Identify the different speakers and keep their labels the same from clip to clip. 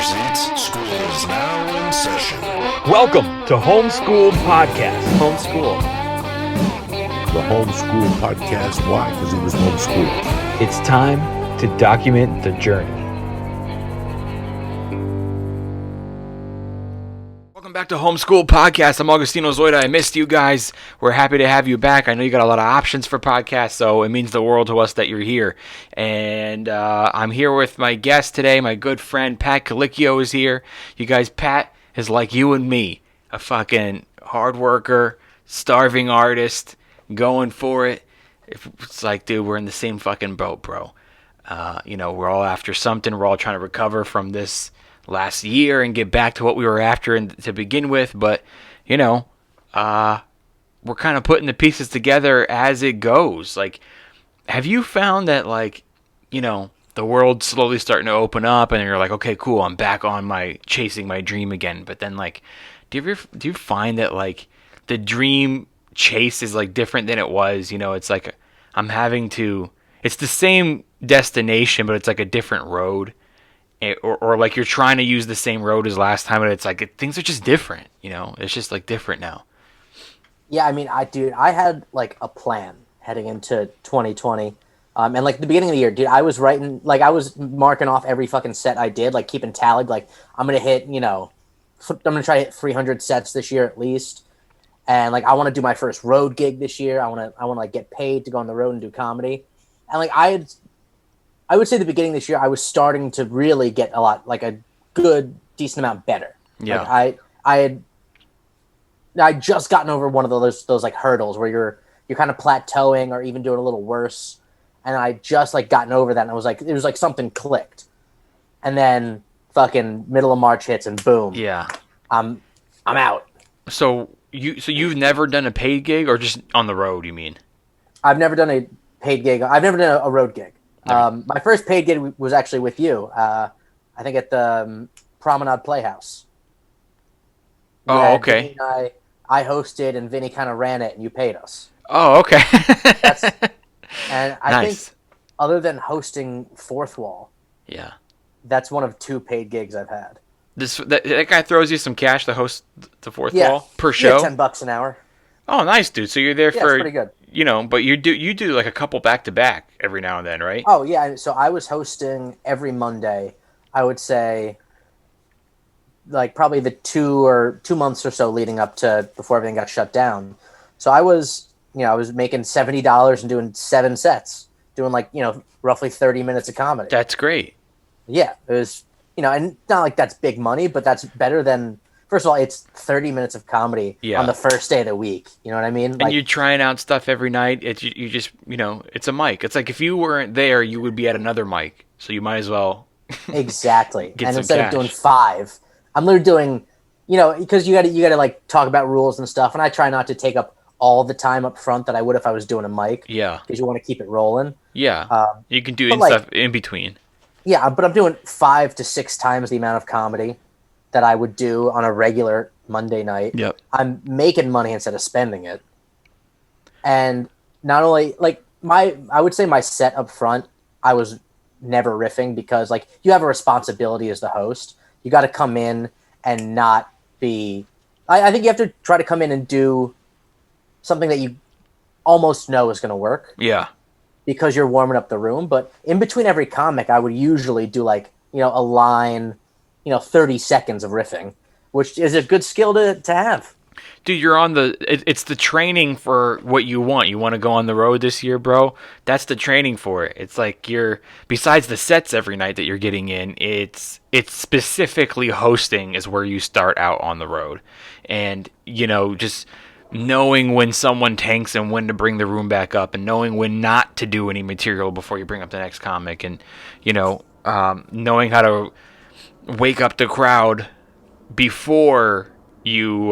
Speaker 1: presents School is Now in Session.
Speaker 2: Welcome to Homeschooled Podcast.
Speaker 3: Homeschool.
Speaker 4: The Homeschool Podcast. Why? Because he was homeschooled.
Speaker 2: It's time to document the journey. Welcome back to Homeschool Podcast. I'm Augustino Zoida. I missed you guys. We're happy to have you back. I know you got a lot of options for podcasts, so it means the world to us that you're here. And I'm here with my guest today, my good friend Pat Colicchio is here. You guys, Pat is like you and me, a fucking hard worker, starving artist, going for it. It's like, dude, we're in the same fucking boat, bro. We're all after something. We're all trying to recover from this last year and get back to what we were after to begin with. But, we're kind of putting the pieces together as it goes. Like, have you found that, the world's slowly starting to open up and you're like, okay, cool, I'm back on chasing my dream again. But then, do you find that, the dream chase is, different than it was? It's like it's the same destination, but it's like a different road. Or you're trying to use the same road as last time, and it's like things are just different, It's just different now.
Speaker 3: Yeah, I mean, I had a plan heading into 2020, and the beginning of the year, dude, I was writing, I was marking off every fucking set I did, keeping tallied, I'm gonna hit, I'm gonna try to hit 300 sets this year at least, and I want to do my first road gig this year. I want to get paid to go on the road and do comedy, and I would say the beginning of this year, I was starting to really get a good, decent amount better.
Speaker 2: Yeah.
Speaker 3: I just gotten over one of those hurdles where you're kind of plateauing or even doing a little worse. And I just gotten over that. And it was something clicked. And then fucking middle of March hits and boom.
Speaker 2: Yeah.
Speaker 3: I'm out.
Speaker 2: So you've never done a paid gig or just on the road, you mean?
Speaker 3: I've never done a paid gig. I've never done a road gig. My first paid gig was actually with you. I think at the Promenade Playhouse.
Speaker 2: Oh, okay.
Speaker 3: I hosted and Vinny kind of ran it, and you paid us.
Speaker 2: Oh, okay.
Speaker 3: And I
Speaker 2: Nice.
Speaker 3: think other than hosting Fourth Wall,
Speaker 2: Yeah.
Speaker 3: that's one of two paid gigs I've had.
Speaker 2: That guy throws you some cash to host the Fourth
Speaker 3: Yeah.
Speaker 2: Wall per show?
Speaker 3: Yeah, $10 an hour.
Speaker 2: Oh, nice, dude. So you're there
Speaker 3: Yeah,
Speaker 2: for,
Speaker 3: it's pretty good.
Speaker 2: But you do a couple back-to-back every now and then, right?
Speaker 3: Oh, yeah. So I was hosting every Monday, I would say, probably the 2 months or so leading up to before everything got shut down. So I was making $70 and doing 7 sets, doing roughly 30 minutes of comedy.
Speaker 2: That's great.
Speaker 3: Yeah, it was, and not like that's big money, but that's better than, first of all, it's 30 minutes of comedy on the first day of the week. You know what I mean?
Speaker 2: And you're trying out stuff every night. You just, it's a mic. It's like if you weren't there, you would be at another mic. So you might as well.
Speaker 3: Exactly.
Speaker 2: Get
Speaker 3: And
Speaker 2: some
Speaker 3: instead
Speaker 2: cash.
Speaker 3: of doing 5, I'm literally doing, because you gotta talk about rules and stuff. And I try not to take up all the time up front that I would if I was doing a mic.
Speaker 2: Yeah.
Speaker 3: Because you want to keep it rolling.
Speaker 2: Yeah. You can do stuff in between.
Speaker 3: Yeah, but I'm doing 5 to 6 times the amount of comedy that I would do on a regular Monday night.
Speaker 2: Yep.
Speaker 3: I'm making money instead of spending it. And not only I would say my set up front, I was never riffing because you have a responsibility as the host. You got to come in and not be, I think you have to try to come in and do something that you almost know is going to work.
Speaker 2: Yeah.
Speaker 3: Because you're warming up the room. But in between every comic, I would usually do a line, 30 seconds of riffing, which is a good skill to have.
Speaker 2: Dude, you're on it's the training for what you want. You want to go on the road this year, bro? That's the training for it. It's besides the sets every night that you're getting in, it's specifically hosting is where you start out on the road. And, just knowing when someone tanks and when to bring the room back up and knowing when not to do any material before you bring up the next comic and, knowing how to wake up the crowd before you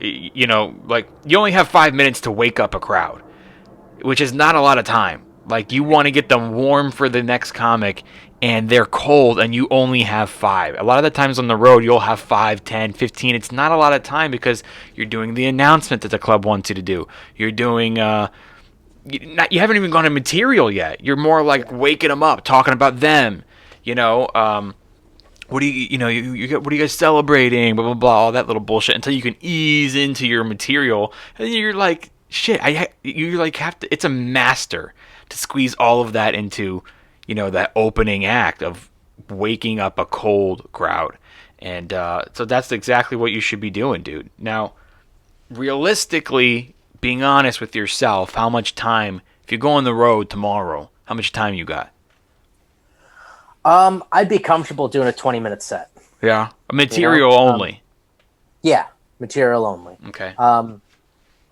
Speaker 2: you only have 5 minutes to wake up a crowd, which is not a lot of time. You want to get them warm for the next comic and they're cold and you only have 5. A lot of the times on the road you'll have 5, 10, 15. It's not a lot of time because you're doing the announcement that the club wants you to do. You're doing you haven't even gone to material yet. You're more waking them up, talking about them, what do you get, what are you guys celebrating, blah blah blah, all that little bullshit, until you can ease into your material, and you're like, shit, you're like, have to, it's a master to squeeze all of that into, that opening act of waking up a cold crowd. And so that's exactly what you should be doing, dude. Now, realistically, being honest with yourself, how much time, if you go on the road tomorrow, how much time you got?
Speaker 3: I'd be comfortable doing a 20-minute set.
Speaker 2: Yeah, material only.
Speaker 3: Yeah, material only.
Speaker 2: Okay.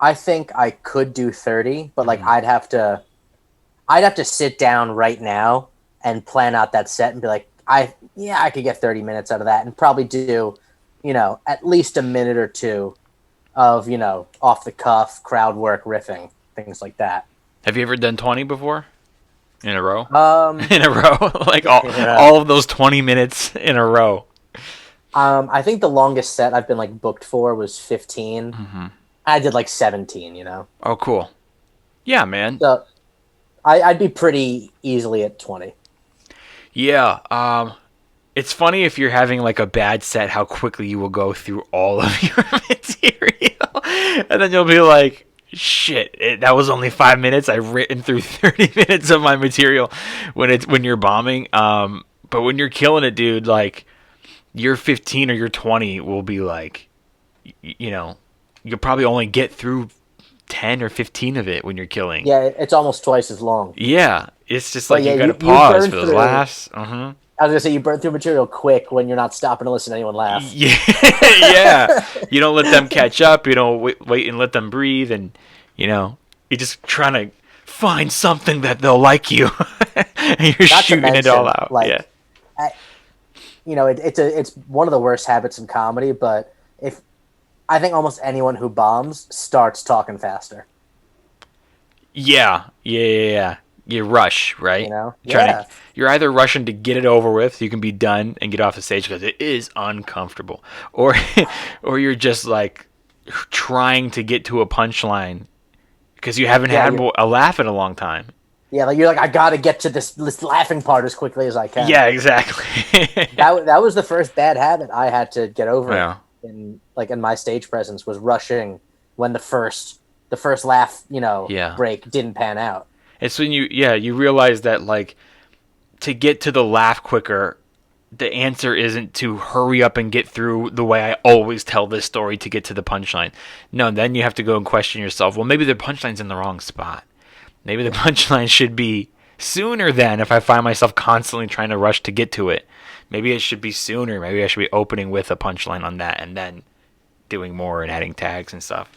Speaker 3: I think I could do 30, but like I'd have to sit down right now and plan out that set and be like, I could get 30 minutes out of that, and probably do, at least a minute or two of, off the cuff crowd work, riffing, things like that.
Speaker 2: Have you ever done 20 before? In a row? In
Speaker 3: Yeah.
Speaker 2: a row? Like all of those 20 minutes in a row.
Speaker 3: I think the longest set I've been like booked for was 15.
Speaker 2: Mm-hmm.
Speaker 3: I did like 17,
Speaker 2: Oh, cool. Yeah, man.
Speaker 3: So I'd be pretty easily at 20.
Speaker 2: Yeah. It's funny if you're having like a bad set, how quickly you will go through all of your material. And then you'll be like, shit, that was only 5 minutes. I've written through 30 minutes of my material when you're bombing. But when you're killing it, dude, like your 15 or your 20 will be like, you'll probably only get through 10 or 15 of it when you're killing.
Speaker 3: Yeah, it's almost twice as long.
Speaker 2: Yeah, it's just
Speaker 3: But
Speaker 2: like
Speaker 3: yeah,
Speaker 2: you gotta
Speaker 3: you
Speaker 2: pause
Speaker 3: burn
Speaker 2: for the
Speaker 3: through-
Speaker 2: last. Uh-huh.
Speaker 3: I was gonna say you burn through material quick when you're not stopping to listen to anyone laugh.
Speaker 2: Yeah, yeah. You don't let them catch up. You don't wait and let them breathe, and you're just trying to find something that they'll like you, and you're
Speaker 3: Not to
Speaker 2: shooting it all
Speaker 3: mention,
Speaker 2: out.
Speaker 3: like,
Speaker 2: Yeah,
Speaker 3: it's one of the worst habits in comedy. But if I think almost anyone who bombs starts talking faster.
Speaker 2: yeah. You rush, right?
Speaker 3: Yeah.
Speaker 2: You're either rushing to get it over with, so you can be done and get off the stage because it is uncomfortable, or you're just like trying to get to a punchline because you haven't had a laugh in a long time.
Speaker 3: Yeah, like you're like, I gotta get to this laughing part as quickly as I can.
Speaker 2: Yeah, exactly.
Speaker 3: That was the first bad habit I had to get over.
Speaker 2: Yeah.
Speaker 3: In my stage presence was rushing when the first laugh, break didn't pan out.
Speaker 2: It's when you realize that, like, to get to the laugh quicker, the answer isn't to hurry up and get through the way I always tell this story to get to the punchline. No, then you have to go and question yourself. Well, maybe the punchline's in the wrong spot. Maybe the punchline should be sooner than if I find myself constantly trying to rush to get to it. Maybe it should be sooner. Maybe I should be opening with a punchline on that and then doing more and adding tags and stuff.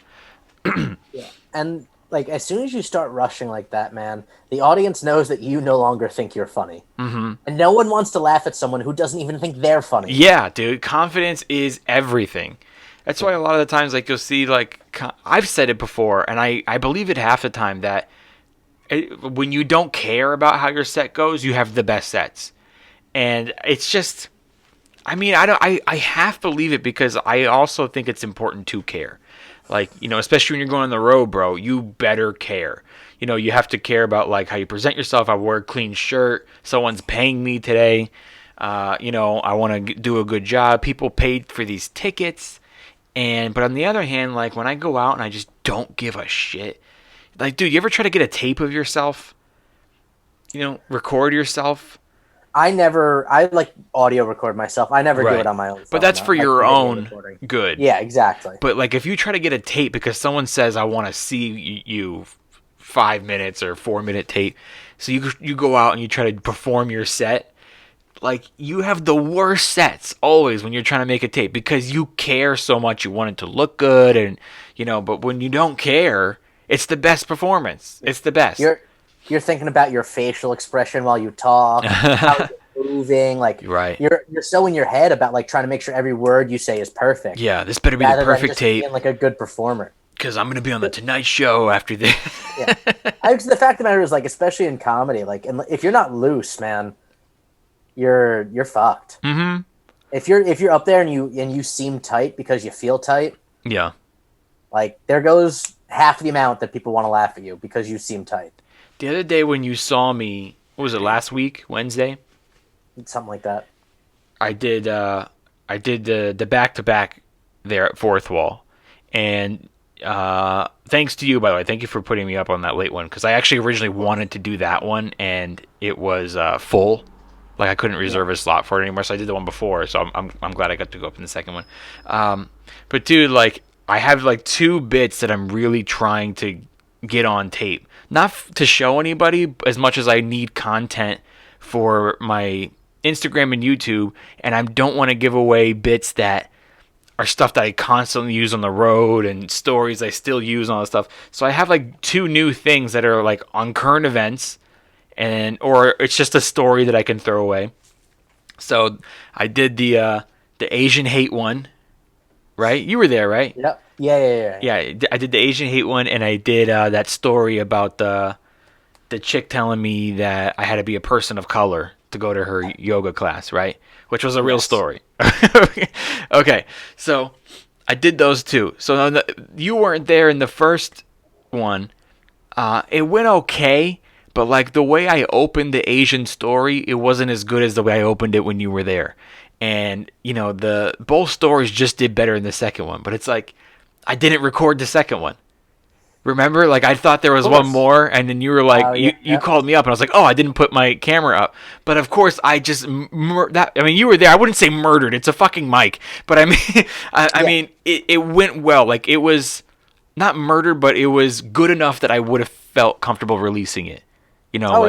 Speaker 3: Yeah. And like as soon as you start rushing like that, man, the audience knows that you no longer think you're funny. Mm-hmm. And no one wants to laugh at someone who doesn't even think they're funny.
Speaker 2: Yeah, dude. Confidence is everything. That's why a lot of the times, like, you'll see, like, I've said it before, and I believe it half the time, that when you don't care about how your set goes, you have the best sets. And it's just, I half believe it because I also think it's important to care. Like, especially when you're going on the road, bro, you better care. You have to care about, like, how you present yourself. I wear a clean shirt. Someone's paying me today. I want to do a good job. People paid for these tickets. But on the other hand, like, when I go out and I just don't give a shit. Like, dude, you ever try to get a tape of yourself? Record yourself?
Speaker 3: I like audio record myself. I never do it on my own phone.
Speaker 2: But that's for your own good.
Speaker 3: Yeah, exactly.
Speaker 2: But, like, if you try to get a tape because someone says, I want to see you 5 minutes or 4-minute tape, so you go out and you try to perform your set, like, you have the worst sets always when you're trying to make a tape because you care so much. You want it to look good, and, but when you don't care, it's the best performance. It's the best.
Speaker 3: You're thinking about your facial expression while you talk, how you're moving, like
Speaker 2: right.
Speaker 3: You're so in your head about like trying to make sure every word you say is perfect.
Speaker 2: Yeah, this better be the perfect tape.
Speaker 3: Being like a good performer.
Speaker 2: Because I'm gonna be on the Tonight Show after this.
Speaker 3: Yeah, the fact of the matter is, like, especially in comedy, like, if you're not loose, man, you're fucked.
Speaker 2: Mm-hmm.
Speaker 3: If you're up there and you seem tight because you feel tight,
Speaker 2: yeah,
Speaker 3: like there goes half the amount that people want to laugh at you because you seem tight.
Speaker 2: The other day when you saw me, what was it, last week, Wednesday?
Speaker 3: Something like that.
Speaker 2: I did the back to back there at Fourth Wall, and thanks to you, by the way. Thank you for putting me up on that late one, because I actually originally wanted to do that one, and it was full. Like, I couldn't reserve a slot for it anymore, so I did the one before. So I'm glad I got to go up in the second one. But dude, like, I have like 2 bits that I'm really trying to get on tape, not to show anybody as much as I need content for my Instagram and YouTube, and I don't want to give away bits that are stuff that I constantly use on the road and stories I still use and all that stuff. So I have like 2 new things that are like on current events, and or it's just a story that I can throw away. So I did the Asian hate one, right? You were there, right?
Speaker 3: Yep. Yeah.
Speaker 2: Yeah, I did the Asian hate one, and I did that story about the chick telling me that I had to be a person of color to go to her yoga class, right? Which was a real story. Okay, so I did those 2. So you weren't there in the first one. It went okay, but like the way I opened the Asian story, it wasn't as good as the way I opened it when you were there. And you know, both stories just did better in the second one, but it's like I didn't record the second one. Remember, like, I thought there was one more, and then you were like, you called me up, and I was like, oh, I didn't put my camera up. But of course, I just you were there. I wouldn't say murdered. It's a fucking mic. But I mean, I mean, it went well. Like, it was not murdered, but it was good enough that I would have felt comfortable releasing it. You know,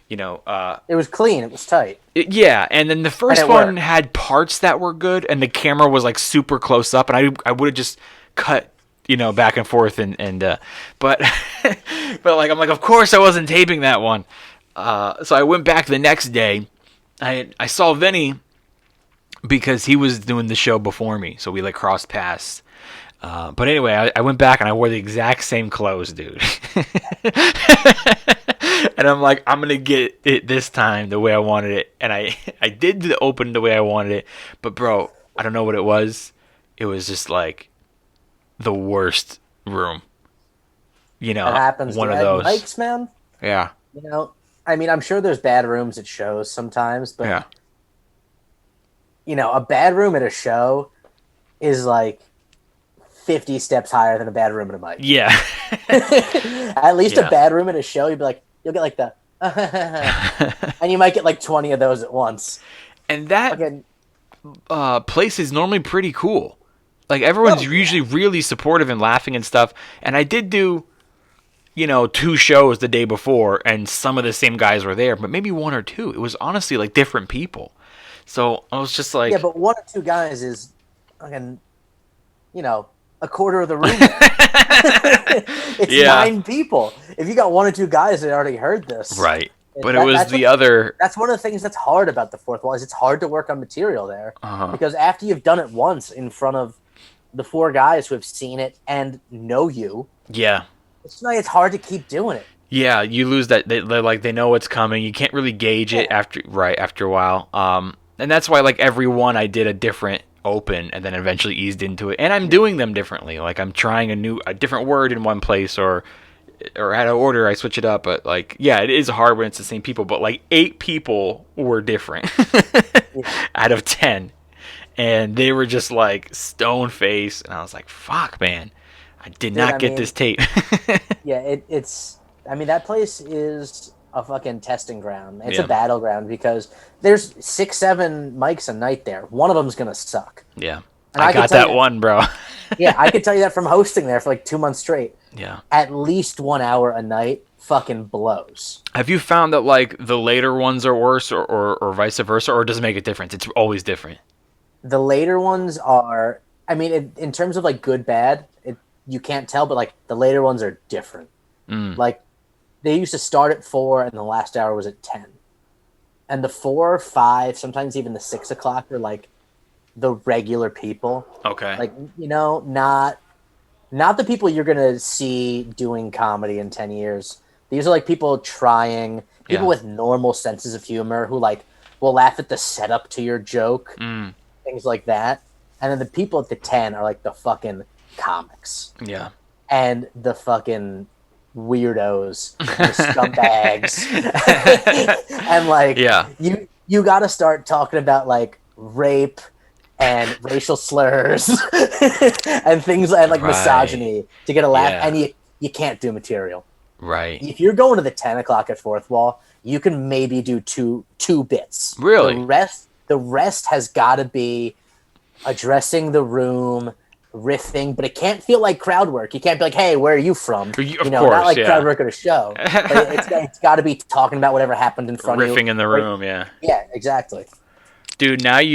Speaker 2: you know,
Speaker 3: it was clean. It was tight.
Speaker 2: Yeah, and then the first one had parts that were good, and the camera was like super close up, and I would have just cut, you know, back and forth, and but but like, I'm like, of course I wasn't taping that one. So I went back the next day. I saw Vinny because he was doing the show before me, so we like crossed paths. But anyway, I went back and I wore the exact same clothes, dude. And I'm like, I'm gonna get it this time the way I wanted it, and I did the open the way I wanted it. But bro, I don't know what it was. It was just like the worst room. You know,
Speaker 3: it happens.
Speaker 2: One of those
Speaker 3: mics, man.
Speaker 2: Yeah.
Speaker 3: You know, I mean, I'm sure there's bad rooms at shows sometimes, but
Speaker 2: yeah,
Speaker 3: you know, a bad room at a show is like 50 steps higher than a bad room at a mic.
Speaker 2: Yeah.
Speaker 3: At least a bad room at a show, you'll get like the and you might get like 20 of those at once.
Speaker 2: And that place is normally pretty cool. Like, everyone's usually really supportive and laughing and stuff. And I did do, you know, 2 shows the day before, and some of the same guys were there, but maybe 1 or 2. It was honestly like different people. So I was just like,
Speaker 3: yeah, but 1 or 2 guys is fucking, you know, a quarter of the room. It's 9 people. If you got 1 or 2 guys that already heard this,
Speaker 2: right? But it was the other.
Speaker 3: That's one of the things that's hard about the Fourth Wall, is it's hard to work on material there, because after you've done it once in front of the 4 guys who have seen it and know you, it's hard to keep doing it.
Speaker 2: Yeah, you lose that. They know what's coming. You can't really gauge it after a while. And that's why, like, every one I did a different open and then eventually eased into it. And I'm doing them differently. Like, I'm trying a different word in one place, or out of order, I switch it up. But like, yeah, it is hard when it's the same people. But like, 8 people were different out of 10. And they were just like stone face, and I was like, "Fuck, man, I did not get this tape."
Speaker 3: Yeah, it's. I mean, that place is a fucking testing ground. It's a battleground, because there's 6-7 mics a night there. One of them's gonna suck.
Speaker 2: Yeah, and I got that one, bro.
Speaker 3: Yeah, I could tell you that from hosting there for like 2 months straight.
Speaker 2: Yeah,
Speaker 3: at least 1 hour a night fucking blows.
Speaker 2: Have you found that like the later ones are worse, or vice versa, or does it make a difference? It's always different.
Speaker 3: The later ones are, I mean, in terms of like good, bad, you can't tell, but like the later ones are different. Like, they used to start at 4 and the last hour was at 10. And the 4, 5, sometimes even the 6 o'clock are like the regular people.
Speaker 2: Okay.
Speaker 3: Like, you know, not the people you're going to see doing comedy in 10 years. These are like people trying, people with normal senses of humor who like will laugh at the setup to your joke. Things like that. And then the people at the 10 are like the fucking comics. Yeah. And the fucking weirdos, the scumbags. And like, you got to start talking about like rape and racial slurs and things like
Speaker 2: Right.
Speaker 3: misogyny to get a laugh,
Speaker 2: Yeah.
Speaker 3: and you can't do material.
Speaker 2: Right.
Speaker 3: If you're going to the 10 o'clock at Fourth Wall, you can maybe do two bits.
Speaker 2: Really?
Speaker 3: The rest has got to be addressing the room, riffing, but it can't feel like crowd work. You can't be like, "Hey, where are you from?"
Speaker 2: Of
Speaker 3: You
Speaker 2: course,
Speaker 3: not like
Speaker 2: yeah.
Speaker 3: crowd work at a show. But it's got to be talking about whatever happened in front of you.
Speaker 2: Riffing in the room, yeah.
Speaker 3: Yeah, exactly.
Speaker 2: Dude, now that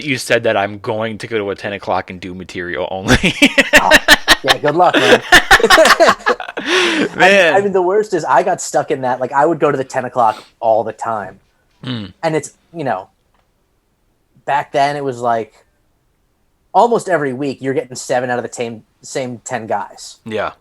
Speaker 2: you said that, I'm going to go to a 10 o'clock and do material only.
Speaker 3: Yeah, good luck, man.
Speaker 2: Man.
Speaker 3: I mean, the worst is I got stuck in that. Like, I would go to the 10 o'clock all the time.
Speaker 2: Hmm.
Speaker 3: And it's, back then it was like almost every week you're getting 7 out of the same 10 guys.
Speaker 2: Yeah.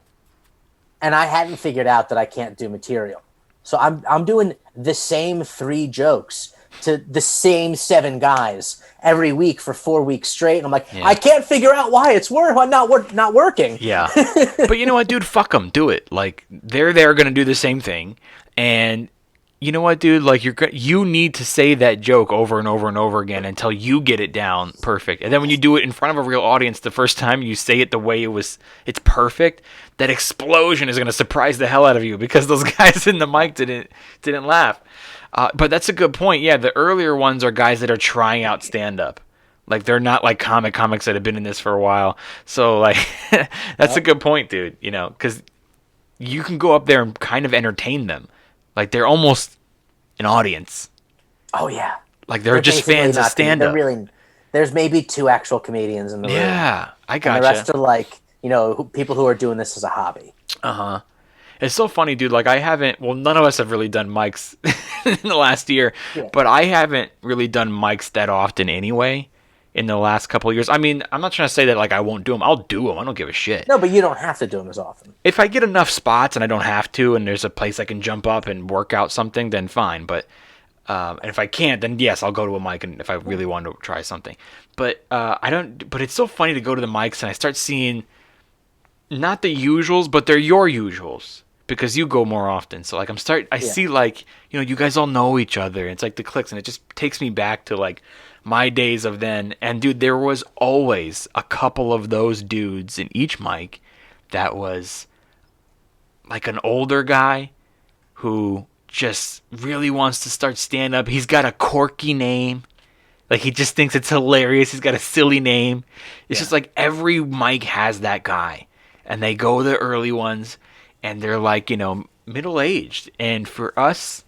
Speaker 3: And I hadn't figured out that I can't do material. So I'm doing the same 3 jokes to the same 7 guys every week for 4 weeks straight. And I'm like,
Speaker 2: Yeah.
Speaker 3: I can't figure out why it's not working.
Speaker 2: Yeah. But you know what, dude? Fuck them. Do it. Like, they're going to do the same thing. And you know what, dude? Like, you need to say that joke over and over and over again until you get it down perfect. And then when you do it in front of a real audience the first time, you say it the way it's perfect. That explosion is going to surprise the hell out of you because those guys in the mic didn't laugh. But that's a good point. Yeah, the earlier ones are guys that are trying out stand-up. Like, they're not like comics that have been in this for a while. So, like, that's a good point, dude. Because you can go up there and kind of entertain them. Like, they're almost an audience.
Speaker 3: Oh, yeah.
Speaker 2: Like, they're just
Speaker 3: basically
Speaker 2: fans of
Speaker 3: not-
Speaker 2: stand-up.
Speaker 3: There's maybe 2 actual comedians in the room.
Speaker 2: Yeah, I
Speaker 3: And the rest
Speaker 2: gotcha.
Speaker 3: are like, people who are doing this as a hobby.
Speaker 2: Uh-huh. It's so funny, dude. Like, none of us have really done mics in the last year,
Speaker 3: Yeah.
Speaker 2: but I haven't really done mics that often anyway in the last couple of years. I mean, I'm not trying to say that, like, I won't do them. I'll do them. I don't give a shit.
Speaker 3: No, but you don't have to do them as often.
Speaker 2: If I get enough spots and I don't have to, and there's a place I can jump up and work out something, then fine. But and if I can't, then yes, I'll go to a mic. And if I really want to try something, but I don't. But it's so funny to go to the mics and I start seeing not the usuals, but they're your usuals because you go more often. So like I see like you guys all know each other. It's like the clicks, and it just takes me back to like my days of then. And dude, there was always a couple of those dudes in each mic that was like an older guy who just really wants to start stand up. He's got a quirky name. Like, he just thinks it's hilarious. He's got a silly name. It's just like every mic has that guy. And they go the early ones and they're like, middle-aged. And for us,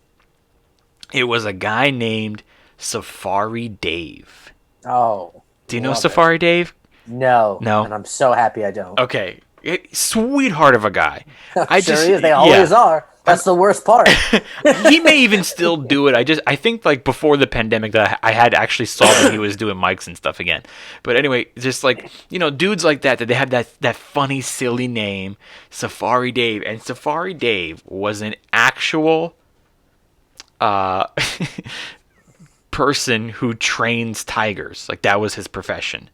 Speaker 2: it was a guy named Safari Dave.
Speaker 3: Oh.
Speaker 2: Do you know
Speaker 3: love it.
Speaker 2: Safari Dave?
Speaker 3: No.
Speaker 2: No?
Speaker 3: And I'm so happy I don't.
Speaker 2: Okay. Sweetheart of a guy.
Speaker 3: Sure is. They always are. That's the worst part.
Speaker 2: He may even still do it. I think like before the pandemic that I had actually saw that he was doing mics and stuff again. But anyway, just like, dudes like that they have that funny, silly name, Safari Dave. And Safari Dave was an actual person who trains tigers. Like, that was his profession.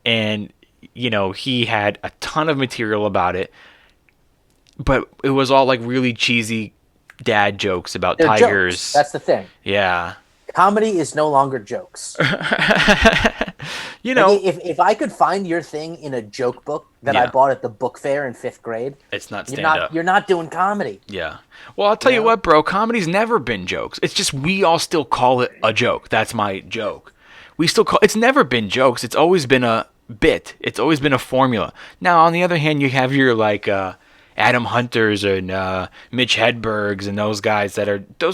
Speaker 2: And, he had a ton of material about it. But it was all like really cheesy dad jokes about
Speaker 3: They're
Speaker 2: tigers.
Speaker 3: jokes. That's the thing.
Speaker 2: Yeah.
Speaker 3: Comedy is no longer jokes.
Speaker 2: You know,
Speaker 3: Like, if I could find your thing in a joke book that I
Speaker 2: Yeah.
Speaker 3: bought at the book fair in 5th grade,
Speaker 2: it's not
Speaker 3: you're
Speaker 2: stand
Speaker 3: not
Speaker 2: up.
Speaker 3: you're not doing comedy.
Speaker 2: Yeah. Well, I'll tell you what, bro. Comedy's never been jokes. It's just we all still call it a joke. That's my joke. We still call it's never been jokes. It's always been a bit. It's always been a formula. Now, on the other hand, you have your like Adam Hunters and Mitch Hedbergs and those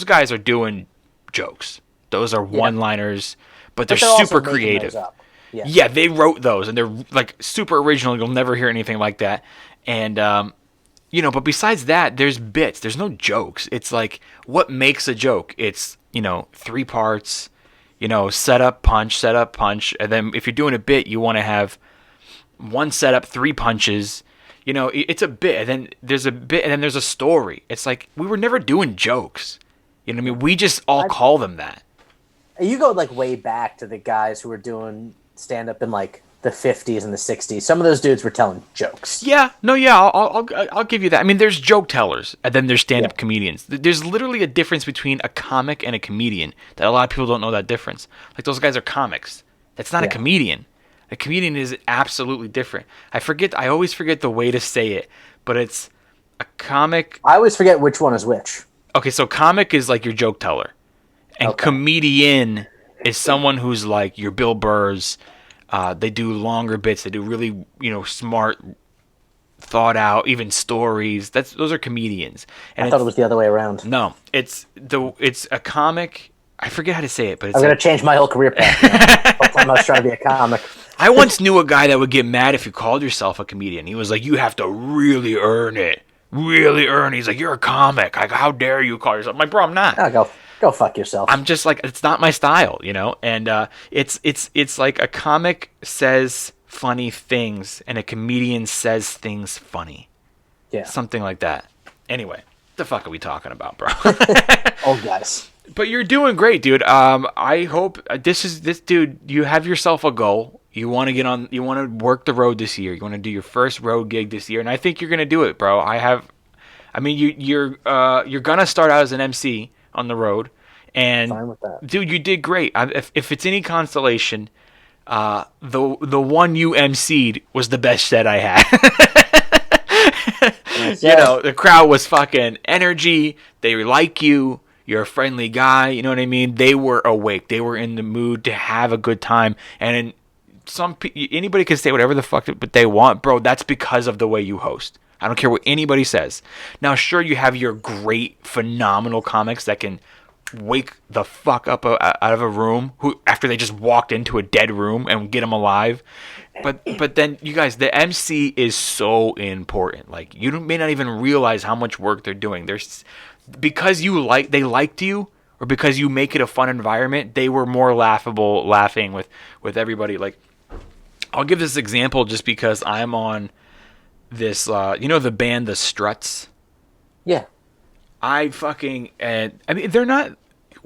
Speaker 2: guys are doing jokes. Those are one-liners, but they're
Speaker 3: But they're also
Speaker 2: super
Speaker 3: making
Speaker 2: creative.
Speaker 3: those up. Yeah.
Speaker 2: Yeah, they wrote those, and they're like super original. You'll never hear anything like that. And but besides that, there's bits. There's no jokes. It's like, what makes a joke? It's 3 parts. Setup, punch, and then if you're doing a bit, you want to have 1 setup, 3 punches. It's a bit, and then there's a bit, and then there's a story. It's like we were never doing jokes. You know what I mean? We just all call them that.
Speaker 3: You go like way back to the guys who were doing stand up in like the 50s and the 60s. Some of those dudes were telling jokes.
Speaker 2: Yeah, no, yeah, I'll give you that. I mean, there's joke tellers, and then there's stand-up
Speaker 3: Yeah.
Speaker 2: comedians. There's literally a difference between a comic and a comedian that a lot of people don't know that difference. Like, those guys are comics. That's not a
Speaker 3: Yeah.
Speaker 2: comedian. A comedian is absolutely different. I always forget the way to say it, but it's a comic.
Speaker 3: I always forget which one is which.
Speaker 2: Okay, so comic is like your joke teller, and
Speaker 3: Okay.
Speaker 2: comedian is someone who's like your Bill Burrs. They do longer bits. They do really, smart, thought out, even stories. Those are comedians. And
Speaker 3: I thought it was the other way around.
Speaker 2: no, it's a comic. I forget how to say it, but it's
Speaker 3: I'm going to change my whole career path now. Whole time I was trying to be a comic.
Speaker 2: I once knew a guy that would get mad if you called yourself a comedian. He was like, "You have to really earn it, really earn it." He's like, "You're a comic. Like, how dare you call yourself?" I'm like, "Bro, I'm not."
Speaker 3: Oh, go fuck yourself.
Speaker 2: I'm just like, it's not my style, And it's like a comic says funny things and a comedian says things funny,
Speaker 3: yeah.
Speaker 2: something like that. Anyway, the fuck are we talking about, bro?
Speaker 3: Old guys.
Speaker 2: But you're doing great, dude. I hope this dude. You have yourself a goal. You want to get on. You want to work the road this year. You want to do your first road gig this year, and I think you're gonna do it, bro. You're gonna start out as an MC on the road, and
Speaker 3: Fine with that.
Speaker 2: dude, you did great. If it's any consolation, the one you MC'd was the best set I had.
Speaker 3: Yeah.
Speaker 2: The crowd was fucking energy. They like you. You're a friendly guy. You know what I mean? They were awake. They were in the mood to have a good time. And anybody can say whatever the fuck but they want, bro. That's because of the way you host. I don't care what anybody says. Now, sure, you have your great, phenomenal comics that can wake the fuck up out of a room after they just walked into a dead room and get them alive. But then, you guys, the MC is so important. Like, you may not even realize how much work they're doing. Because they liked you, or because you make it a fun environment, they were more laughing with everybody. Like, I'll give this example just because I'm on this, the band The Struts.
Speaker 3: Yeah.
Speaker 2: They're not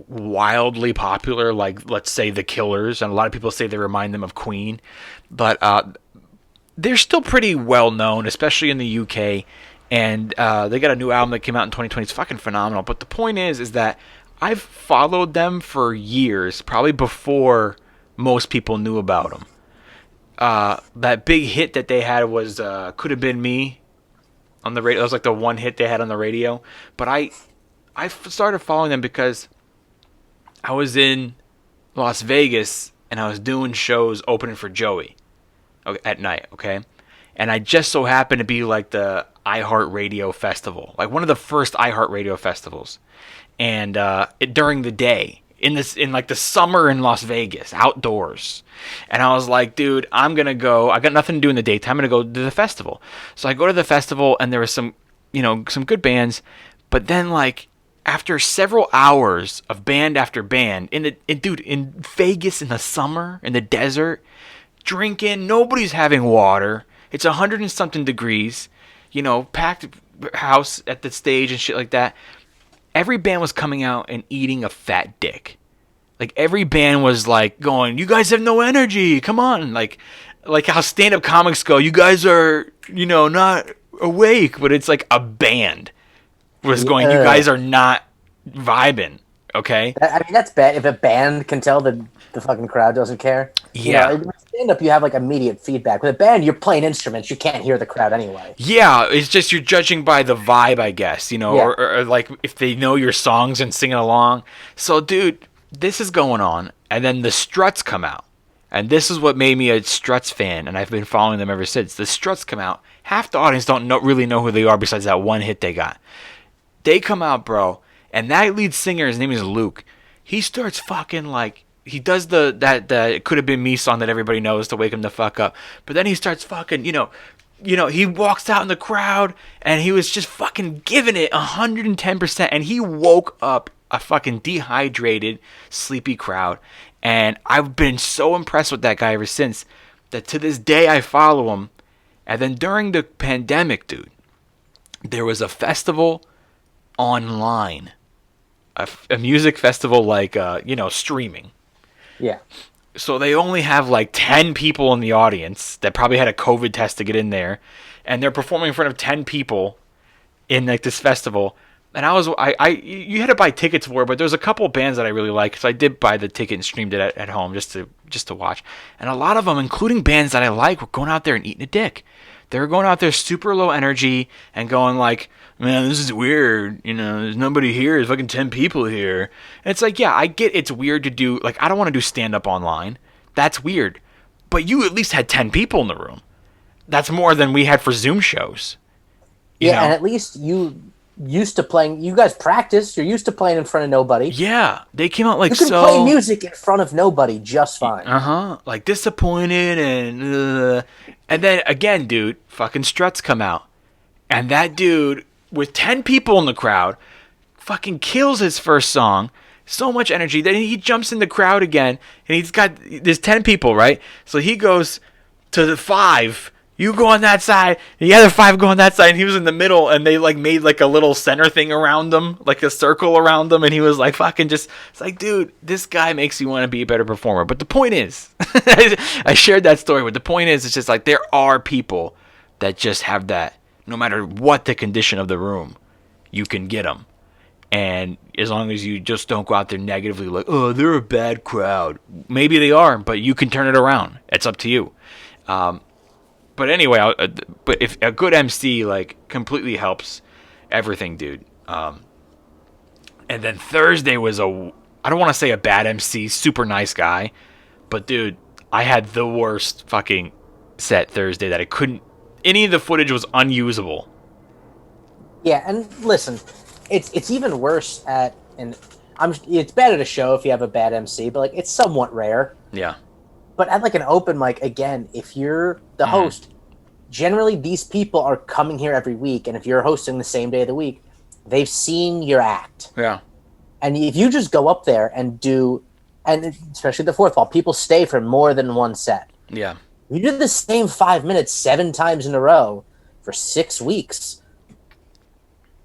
Speaker 2: wildly popular like, let's say, The Killers, and a lot of people say they remind them of Queen, but they're still pretty well known, especially in the UK. And they got a new album that came out in 2020. It's fucking phenomenal. But the point is that I've followed them for years, probably before most people knew about them. That big hit that they had was "Could Have Been Me" on the radio. That was like the one hit they had on the radio. But I started following them because I was in Las Vegas and I was doing shows opening for Joey at night. Okay. And I just so happened to be like the iHeartRadio festival, like one of the first iHeartRadio festivals, and during the day in like the summer in Las Vegas, outdoors. And I was like, dude, I'm gonna go. I got nothing to do in the daytime. I'm gonna go to the festival. So I go to the festival, and there was some good bands, but then like after several hours of band after band in Vegas in the summer in the desert, drinking, nobody's having water. It's 100 and something degrees, packed house at the stage and shit like that. Every band was coming out and eating a fat dick. Like, every band was like going, "You guys have no energy. Come on." Like how stand-up comics go, "You guys are, not awake." But it's like a band was going, "You guys are not vibing." Okay?
Speaker 3: That's bad. If a band can tell the fucking crowd doesn't care.
Speaker 2: Yeah.
Speaker 3: With stand-up, you have like immediate feedback. With a band, you're playing instruments. You can't hear the crowd anyway.
Speaker 2: Yeah, it's just you're judging by the vibe, I guess,
Speaker 3: Yeah.
Speaker 2: or like if they know your songs and singing along. So, dude, this is going on, and then the Struts come out. And this is what made me a Struts fan, and I've been following them ever since. The Struts come out. Half the audience don't really know who they are besides that one hit they got. They come out, bro, and that lead singer, his name is Luke. He starts fucking like, he does that "It Could Have Been Me" song that everybody knows to wake him the fuck up. But then he starts fucking, he walks out in the crowd, and he was just fucking giving it 110%, and he woke up a fucking dehydrated, sleepy crowd. And I've been so impressed with that guy ever since, that to this day I follow him. And then during the pandemic, dude, there was a festival online, a music festival like, streaming.
Speaker 3: Yeah.
Speaker 2: So they only have like 10 people in the audience that probably had a COVID test to get in there, and they're performing in front of 10 people in like this festival. And you had to buy tickets for it, but there's a couple bands that I really like, so I did buy the ticket and streamed it at home just to watch. And a lot of them, including bands that I like, were going out there and eating a dick. They were going out there super low energy and going like, man, this is weird. You know, there's nobody here. There's fucking 10 people here. And it's like, yeah, I get it's weird to do. Like, I don't want to do stand-up online. That's weird. But you at least had 10 people in the room. That's more than we had for Zoom shows. You know?
Speaker 3: And at least you used to playing. You guys practice. You're used to playing in front of nobody.
Speaker 2: Yeah, they came out like
Speaker 3: you can
Speaker 2: so.
Speaker 3: play music in front of nobody just fine.
Speaker 2: Like disappointed and then again, dude, fucking Struts come out, and that dude with 10 people in the crowd, fucking kills his first song. So much energy. Then he jumps in the crowd again, and there's 10 people, right? So he goes to the 5. You go on that side, and the other 5 go on that side, and he was in the middle, and they like made like a little center thing around him, like a circle around him, and he was like fucking just, it's like, dude, this guy makes you want to be a better performer. But the point is, I shared that story, but the point is, it's just like there are people that just have that, no matter what the condition of the room, you can get them. And as long as you just don't go out there negatively like, oh, they're a bad crowd. Maybe they are, but you can turn it around. It's up to you. But anyway, but if a good MC like completely helps everything, dude. And then Thursday was I don't want to say a bad MC, super nice guy, but dude, I had the worst fucking set Thursday that I couldn't. Any of the footage was unusable.
Speaker 3: Yeah, and listen, it's even worse it's better to show if you have a bad MC, but like it's somewhat rare.
Speaker 2: Yeah.
Speaker 3: But at like an open mic, again, if you're the host, generally these people are coming here every week, and if you're hosting the same day of the week, they've seen your act.
Speaker 2: Yeah.
Speaker 3: And if you just go up there and and especially the fourth wall, people stay for more than one set.
Speaker 2: Yeah.
Speaker 3: You do the same 5 minutes 7 times in a row for 6 weeks.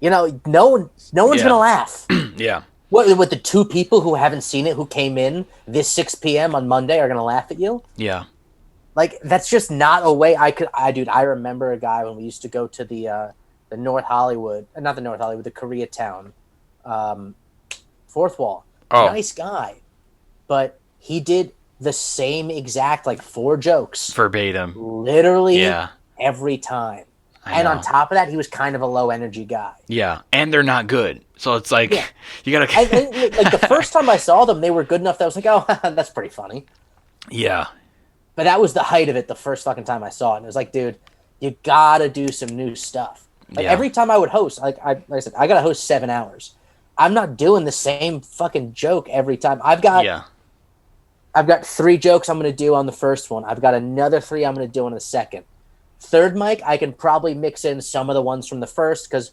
Speaker 3: You know, no one's gonna laugh.
Speaker 2: Yeah.
Speaker 3: What, with the 2 people who haven't seen it, who came in this 6 p.m. on Monday, are gonna laugh at you?
Speaker 2: Yeah.
Speaker 3: Like, that's just not a way I remember a guy when we used to go to the North Hollywood, not the North Hollywood, the Koreatown, fourth wall.
Speaker 2: Oh.
Speaker 3: Nice guy. But he did the same exact, like, 4 jokes.
Speaker 2: Verbatim.
Speaker 3: Literally every time. And on top of that, he was kind of a low energy guy.
Speaker 2: Yeah. And they're not good. So it's like, you gotta.
Speaker 3: Like, the first time I saw them, they were good enough that I was like, oh, that's pretty funny.
Speaker 2: Yeah.
Speaker 3: But that was the height of it the first fucking time I saw it. And it was like, dude, you gotta do some new stuff. Like, every time I would host, like I said, I gotta host 7 hours. I'm not doing the same fucking joke every time. I've got 3 jokes I'm gonna do on the first one. I've got another 3 I'm gonna do on the second. Third mic, I can probably mix in some of the ones from the first, because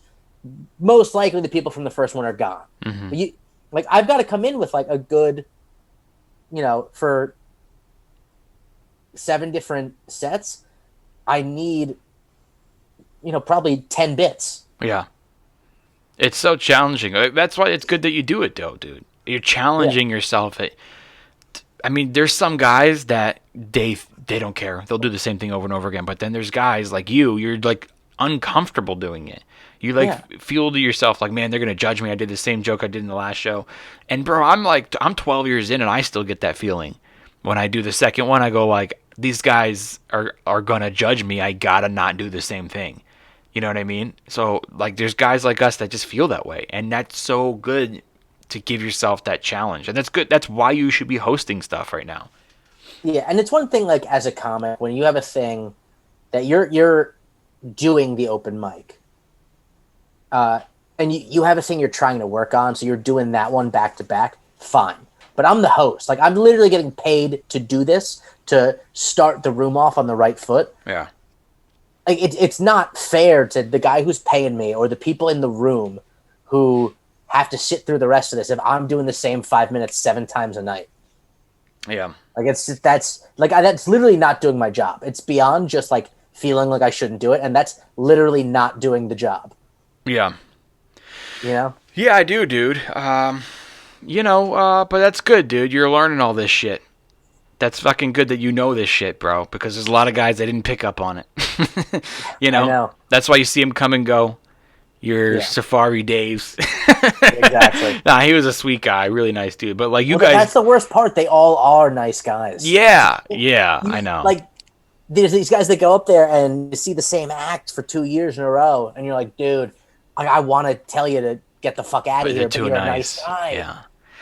Speaker 3: most likely the people from the first one are gone. Mm-hmm. But I've got to come in with like a good, for 7 different sets, I need, probably 10 bits.
Speaker 2: Yeah. It's so challenging. That's why it's good that you do it, though, dude. You're challenging yourself. I mean, there's some guys that they don't care. They'll do the same thing over and over again. But then there's guys like you're like uncomfortable doing it. You feel to yourself like, man, they're going to judge me. I did the same joke I did in the last show. And bro, I'm 12 years in and I still get that feeling. When I do the second one, I go like, these guys are going to judge me. I got to not do the same thing. You know what I mean? So like there's guys like us that just feel that way. And that's so good to give yourself that challenge. And that's good. That's why you should be hosting stuff right now.
Speaker 3: Yeah, and it's one thing, like, as a comic, when you have a thing that you're doing the open mic, and you have a thing you're trying to work on, so you're doing that one back to back, fine. But I'm the host. Like, I'm literally getting paid to do this, to start the room off on the right foot.
Speaker 2: Yeah.
Speaker 3: Like, it's not fair to the guy who's paying me or the people in the room who have to sit through the rest of this if I'm doing the same 5 minutes 7 times a night.
Speaker 2: Yeah.
Speaker 3: Like, that's literally not doing my job. It's beyond just like feeling like I shouldn't do it, and that's literally not doing the job.
Speaker 2: Yeah.
Speaker 3: You know?
Speaker 2: Yeah, I do, dude. But that's good, dude. You're learning all this shit. That's fucking good that you know this shit, bro, because there's a lot of guys that didn't pick up on it. You know?
Speaker 3: I know.
Speaker 2: That's why you see him come and go. Your
Speaker 3: Yeah.
Speaker 2: Safari Daves.
Speaker 3: Exactly.
Speaker 2: Nah, he was a sweet guy, really nice dude. But like you
Speaker 3: Well,
Speaker 2: guys,
Speaker 3: that's the worst part. They all are nice guys.
Speaker 2: yeah, I know.
Speaker 3: Like, there's these guys that go up there and you see the same act for 2 years in a row, and you're like, dude, I want to tell you to get the fuck out
Speaker 2: but
Speaker 3: of
Speaker 2: they're
Speaker 3: here, but
Speaker 2: too
Speaker 3: you're
Speaker 2: nice.
Speaker 3: a nice guy.
Speaker 2: Yeah.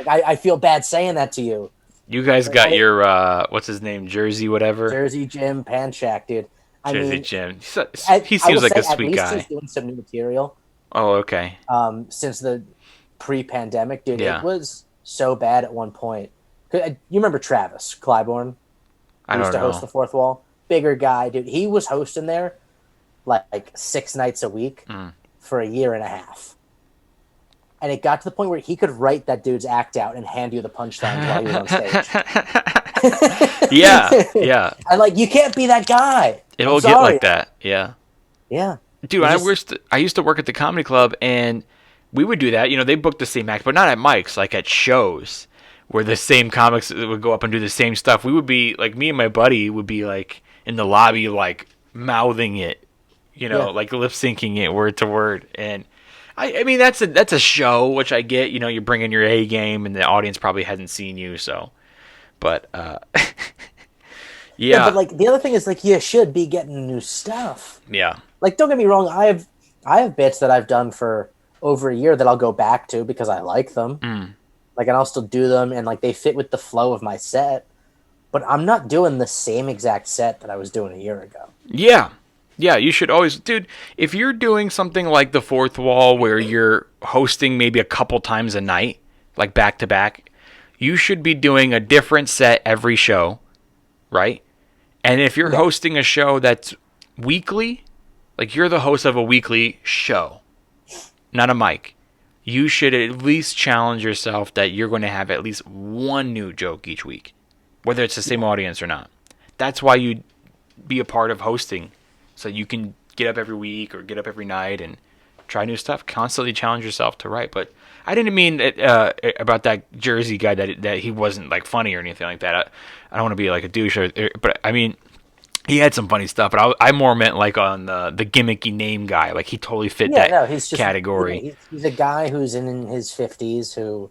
Speaker 3: Like, I feel bad saying that to you.
Speaker 2: You guys got your what's his name, Jersey, whatever.
Speaker 3: Jersey Jim Panchak, dude. I
Speaker 2: Jersey
Speaker 3: mean,
Speaker 2: Jim. He
Speaker 3: I
Speaker 2: seems
Speaker 3: will
Speaker 2: like a
Speaker 3: say,
Speaker 2: sweet
Speaker 3: at least
Speaker 2: guy.
Speaker 3: he's doing some new material.
Speaker 2: Oh, okay.
Speaker 3: Since the pre-pandemic, dude.
Speaker 2: Yeah.
Speaker 3: It was so bad at one point. You remember Travis Clybourne?
Speaker 2: I
Speaker 3: He used
Speaker 2: don't
Speaker 3: to host
Speaker 2: know.
Speaker 3: the Fourth Wall. Bigger guy, dude. He was hosting there like 6 nights a week
Speaker 2: Mm.
Speaker 3: for a year and a half. And it got to the point where he could write that dude's act out and hand you the punchlines while he was on stage.
Speaker 2: Yeah.
Speaker 3: And like, you can't be that guy.
Speaker 2: It'll
Speaker 3: I'm
Speaker 2: get
Speaker 3: sorry.
Speaker 2: like that. Yeah.
Speaker 3: Yeah.
Speaker 2: Dude,
Speaker 3: You
Speaker 2: I
Speaker 3: just-
Speaker 2: used to work at the comedy club, and we would do that. You know, they booked the same act, but not at mics, like at shows where the same comics would go up and do the same stuff. We would be like, me and my buddy would be like in the lobby, like mouthing it, you know,
Speaker 3: Yeah.
Speaker 2: like lip syncing it word to word. And I mean, that's a show, which I get. You know, you're bringing your A game, and the audience probably hasn't seen you, so. But
Speaker 3: Yeah,
Speaker 2: yeah,
Speaker 3: but like the other thing is like you should be getting new stuff.
Speaker 2: yeah.
Speaker 3: Like, don't get me wrong, I have bits that I've done for over a year that I'll go back to because I like them.
Speaker 2: Mm.
Speaker 3: Like, and I'll still do them, and like they fit with the flow of my set. But I'm not doing the same exact set that I was doing a year ago.
Speaker 2: Yeah. Yeah, you should always, dude, if you're doing something like the Fourth Wall where you're hosting maybe a couple times a night, like back to back, you should be doing a different set every show, right? And if you're hosting a show that's weekly, like you're the host of a weekly show, not a mic, you should at least challenge yourself that you're going to have at least one new joke each week, whether it's the same audience or not. That's why you be a part of hosting. So you can get up every week or get up every night and try new stuff. Constantly challenge yourself to write. But I didn't mean about that Jersey guy that he wasn't like funny or anything like that. I don't want to be like a douche, but I mean he had some funny stuff. But I more meant like on the gimmicky name guy. Like he totally fit
Speaker 3: He's just
Speaker 2: category.
Speaker 3: you know, he's a guy who's in his 50s who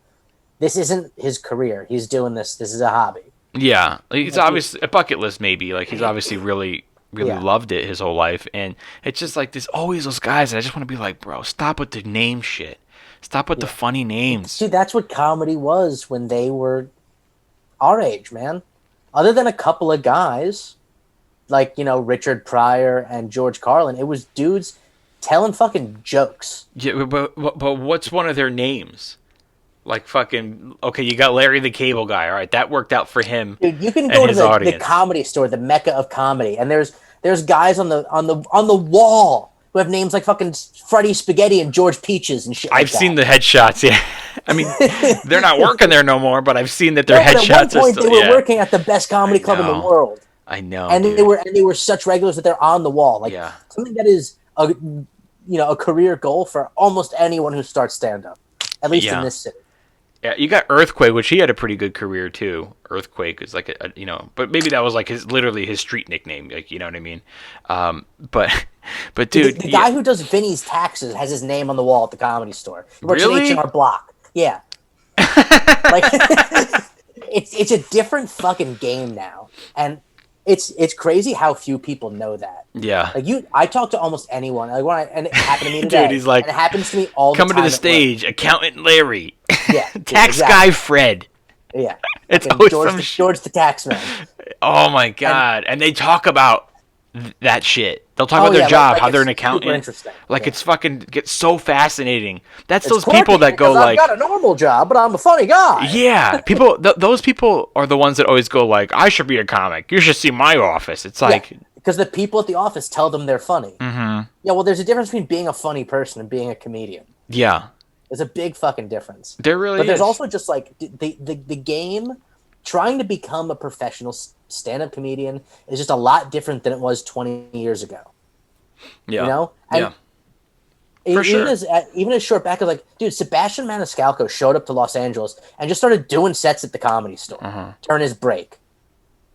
Speaker 3: this isn't his career. He's doing this. This is a hobby.
Speaker 2: Yeah, it's obviously a bucket list maybe. Like he's obviously really
Speaker 3: Yeah.
Speaker 2: loved it his whole life, and it's just like there's always those guys that I just want to be like, bro, stop with the name shit. Stop with the funny names.
Speaker 3: Dude, that's what comedy was when they were our age, man. Other than a couple of guys, like, you know, Richard Pryor and George Carlin, it was dudes telling fucking jokes.
Speaker 2: Yeah, but what's one of their names? Like fucking okay, you got Larry the Cable Guy. All right, that worked out for him.
Speaker 3: Dude, you can
Speaker 2: and
Speaker 3: go to
Speaker 2: his
Speaker 3: the
Speaker 2: audience.
Speaker 3: comedy store, the mecca of comedy, and there's guys on the wall who have names like fucking Freddy Spaghetti and George Peaches and shit.
Speaker 2: I've seen the headshots. Yeah, I mean they're not working there no more, but I've seen that their
Speaker 3: But
Speaker 2: headshots
Speaker 3: at one
Speaker 2: are
Speaker 3: point
Speaker 2: still.
Speaker 3: they were
Speaker 2: Yeah,
Speaker 3: working at the best comedy club in the
Speaker 2: know.
Speaker 3: world.
Speaker 2: I know.
Speaker 3: And
Speaker 2: dude.
Speaker 3: they were such regulars that they're on the wall. Like
Speaker 2: Yeah.
Speaker 3: something that is a career goal for almost anyone who starts stand up. At least
Speaker 2: Yeah.
Speaker 3: in this city.
Speaker 2: Yeah, you got Earthquake, which he had a pretty good career too. Earthquake is like but maybe that was like literally his street nickname, like you know what I mean. But dude,
Speaker 3: The guy who does Vinny's taxes has his name on the wall at the comedy store. He works
Speaker 2: Really?
Speaker 3: at H&R Block. Yeah. Like it's a different fucking game now. And it's crazy how few people know that.
Speaker 2: yeah,
Speaker 3: Like I talk to almost anyone. Like and it happened to me today.
Speaker 2: Dude, he's like,
Speaker 3: and it happens to me all the
Speaker 2: coming
Speaker 3: time.
Speaker 2: to the
Speaker 3: at work.
Speaker 2: stage, accountant Larry,
Speaker 3: Yeah. dude,
Speaker 2: tax
Speaker 3: exactly.
Speaker 2: guy Fred.
Speaker 3: Yeah.
Speaker 2: It's
Speaker 3: Fucking
Speaker 2: always
Speaker 3: George,
Speaker 2: some shit.
Speaker 3: George the Taxman.
Speaker 2: Oh my god! And they talk about that shit. They'll talk about their
Speaker 3: yeah,
Speaker 2: job,
Speaker 3: like
Speaker 2: how they're an
Speaker 3: it's super
Speaker 2: accountant.
Speaker 3: interesting.
Speaker 2: Like
Speaker 3: Yeah.
Speaker 2: it's fucking gets so fascinating. That's
Speaker 3: It's
Speaker 2: those people
Speaker 3: quirky
Speaker 2: that go
Speaker 3: because
Speaker 2: like,
Speaker 3: I've got a normal job, but I'm a funny guy.
Speaker 2: yeah, people. Those people are the ones that always go like, I should be a comic. You should see my office. It's like,
Speaker 3: Because the people at the office tell them they're funny. Mm-hmm. Yeah, well, there's a difference between being a funny person and being a comedian.
Speaker 2: yeah,
Speaker 3: There's a big fucking difference.
Speaker 2: there really
Speaker 3: But there's
Speaker 2: is.
Speaker 3: also just like the game. Trying to become a professional stand-up comedian is just a lot different than it was 20 years ago.
Speaker 2: yeah,
Speaker 3: You know? And
Speaker 2: yeah. For sure.
Speaker 3: Even as short back as like, dude, Sebastian Maniscalco showed up to Los Angeles and just started doing sets at the Comedy Store.
Speaker 2: Uh-huh.
Speaker 3: Turn his break.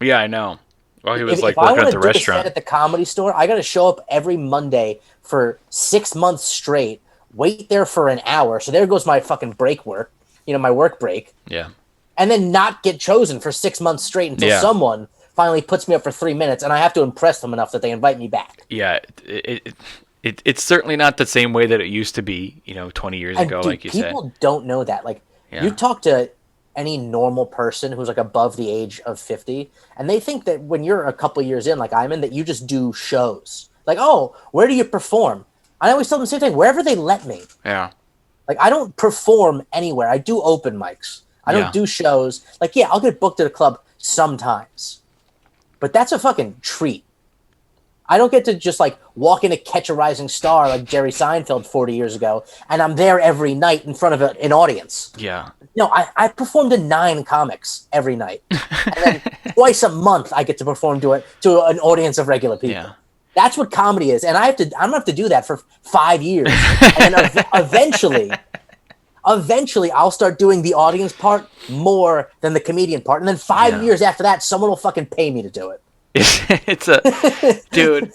Speaker 2: Yeah, I know. Well, he was like
Speaker 3: if I
Speaker 2: working
Speaker 3: want
Speaker 2: at
Speaker 3: to
Speaker 2: the
Speaker 3: do a set
Speaker 2: restaurant.
Speaker 3: at the Comedy Store, I got to show up every Monday for 6 months straight, wait there for an hour. So there goes my fucking break work, my work break,
Speaker 2: Yeah.
Speaker 3: and then not get chosen for 6 months straight until
Speaker 2: Yeah.
Speaker 3: someone finally puts me up for 3 minutes, and I have to impress them enough that they invite me back.
Speaker 2: Yeah. It's certainly not the same way that it used to be, 20 years
Speaker 3: And
Speaker 2: ago,
Speaker 3: dude,
Speaker 2: like you said.
Speaker 3: people don't know that. Like,
Speaker 2: Yeah.
Speaker 3: you talk to any normal person who's like above the age of 50, and they think that when you're a couple years in, like I'm in, that you just do shows. Like, oh, where do you perform? I always tell them the same thing. Wherever they let me.
Speaker 2: Yeah.
Speaker 3: Like, I don't perform anywhere. I do open mics. I don't
Speaker 2: Yeah.
Speaker 3: do shows. Like, yeah, I'll get booked at a club sometimes, but that's a fucking treat. I don't get to just like walk in to Catch a Rising Star like Jerry Seinfeld 40 years ago, and I'm there every night in front of an audience.
Speaker 2: Yeah.
Speaker 3: No, I performed to 9 comics every night, and then twice a month I get to perform to an audience of regular people.
Speaker 2: Yeah.
Speaker 3: That's what comedy is, and I'm gonna have to do that for 5 years, and then eventually I'll start doing the audience part more than the comedian part, and then 5
Speaker 2: Yeah.
Speaker 3: years after that, someone will fucking pay me to do it.
Speaker 2: It's a dude,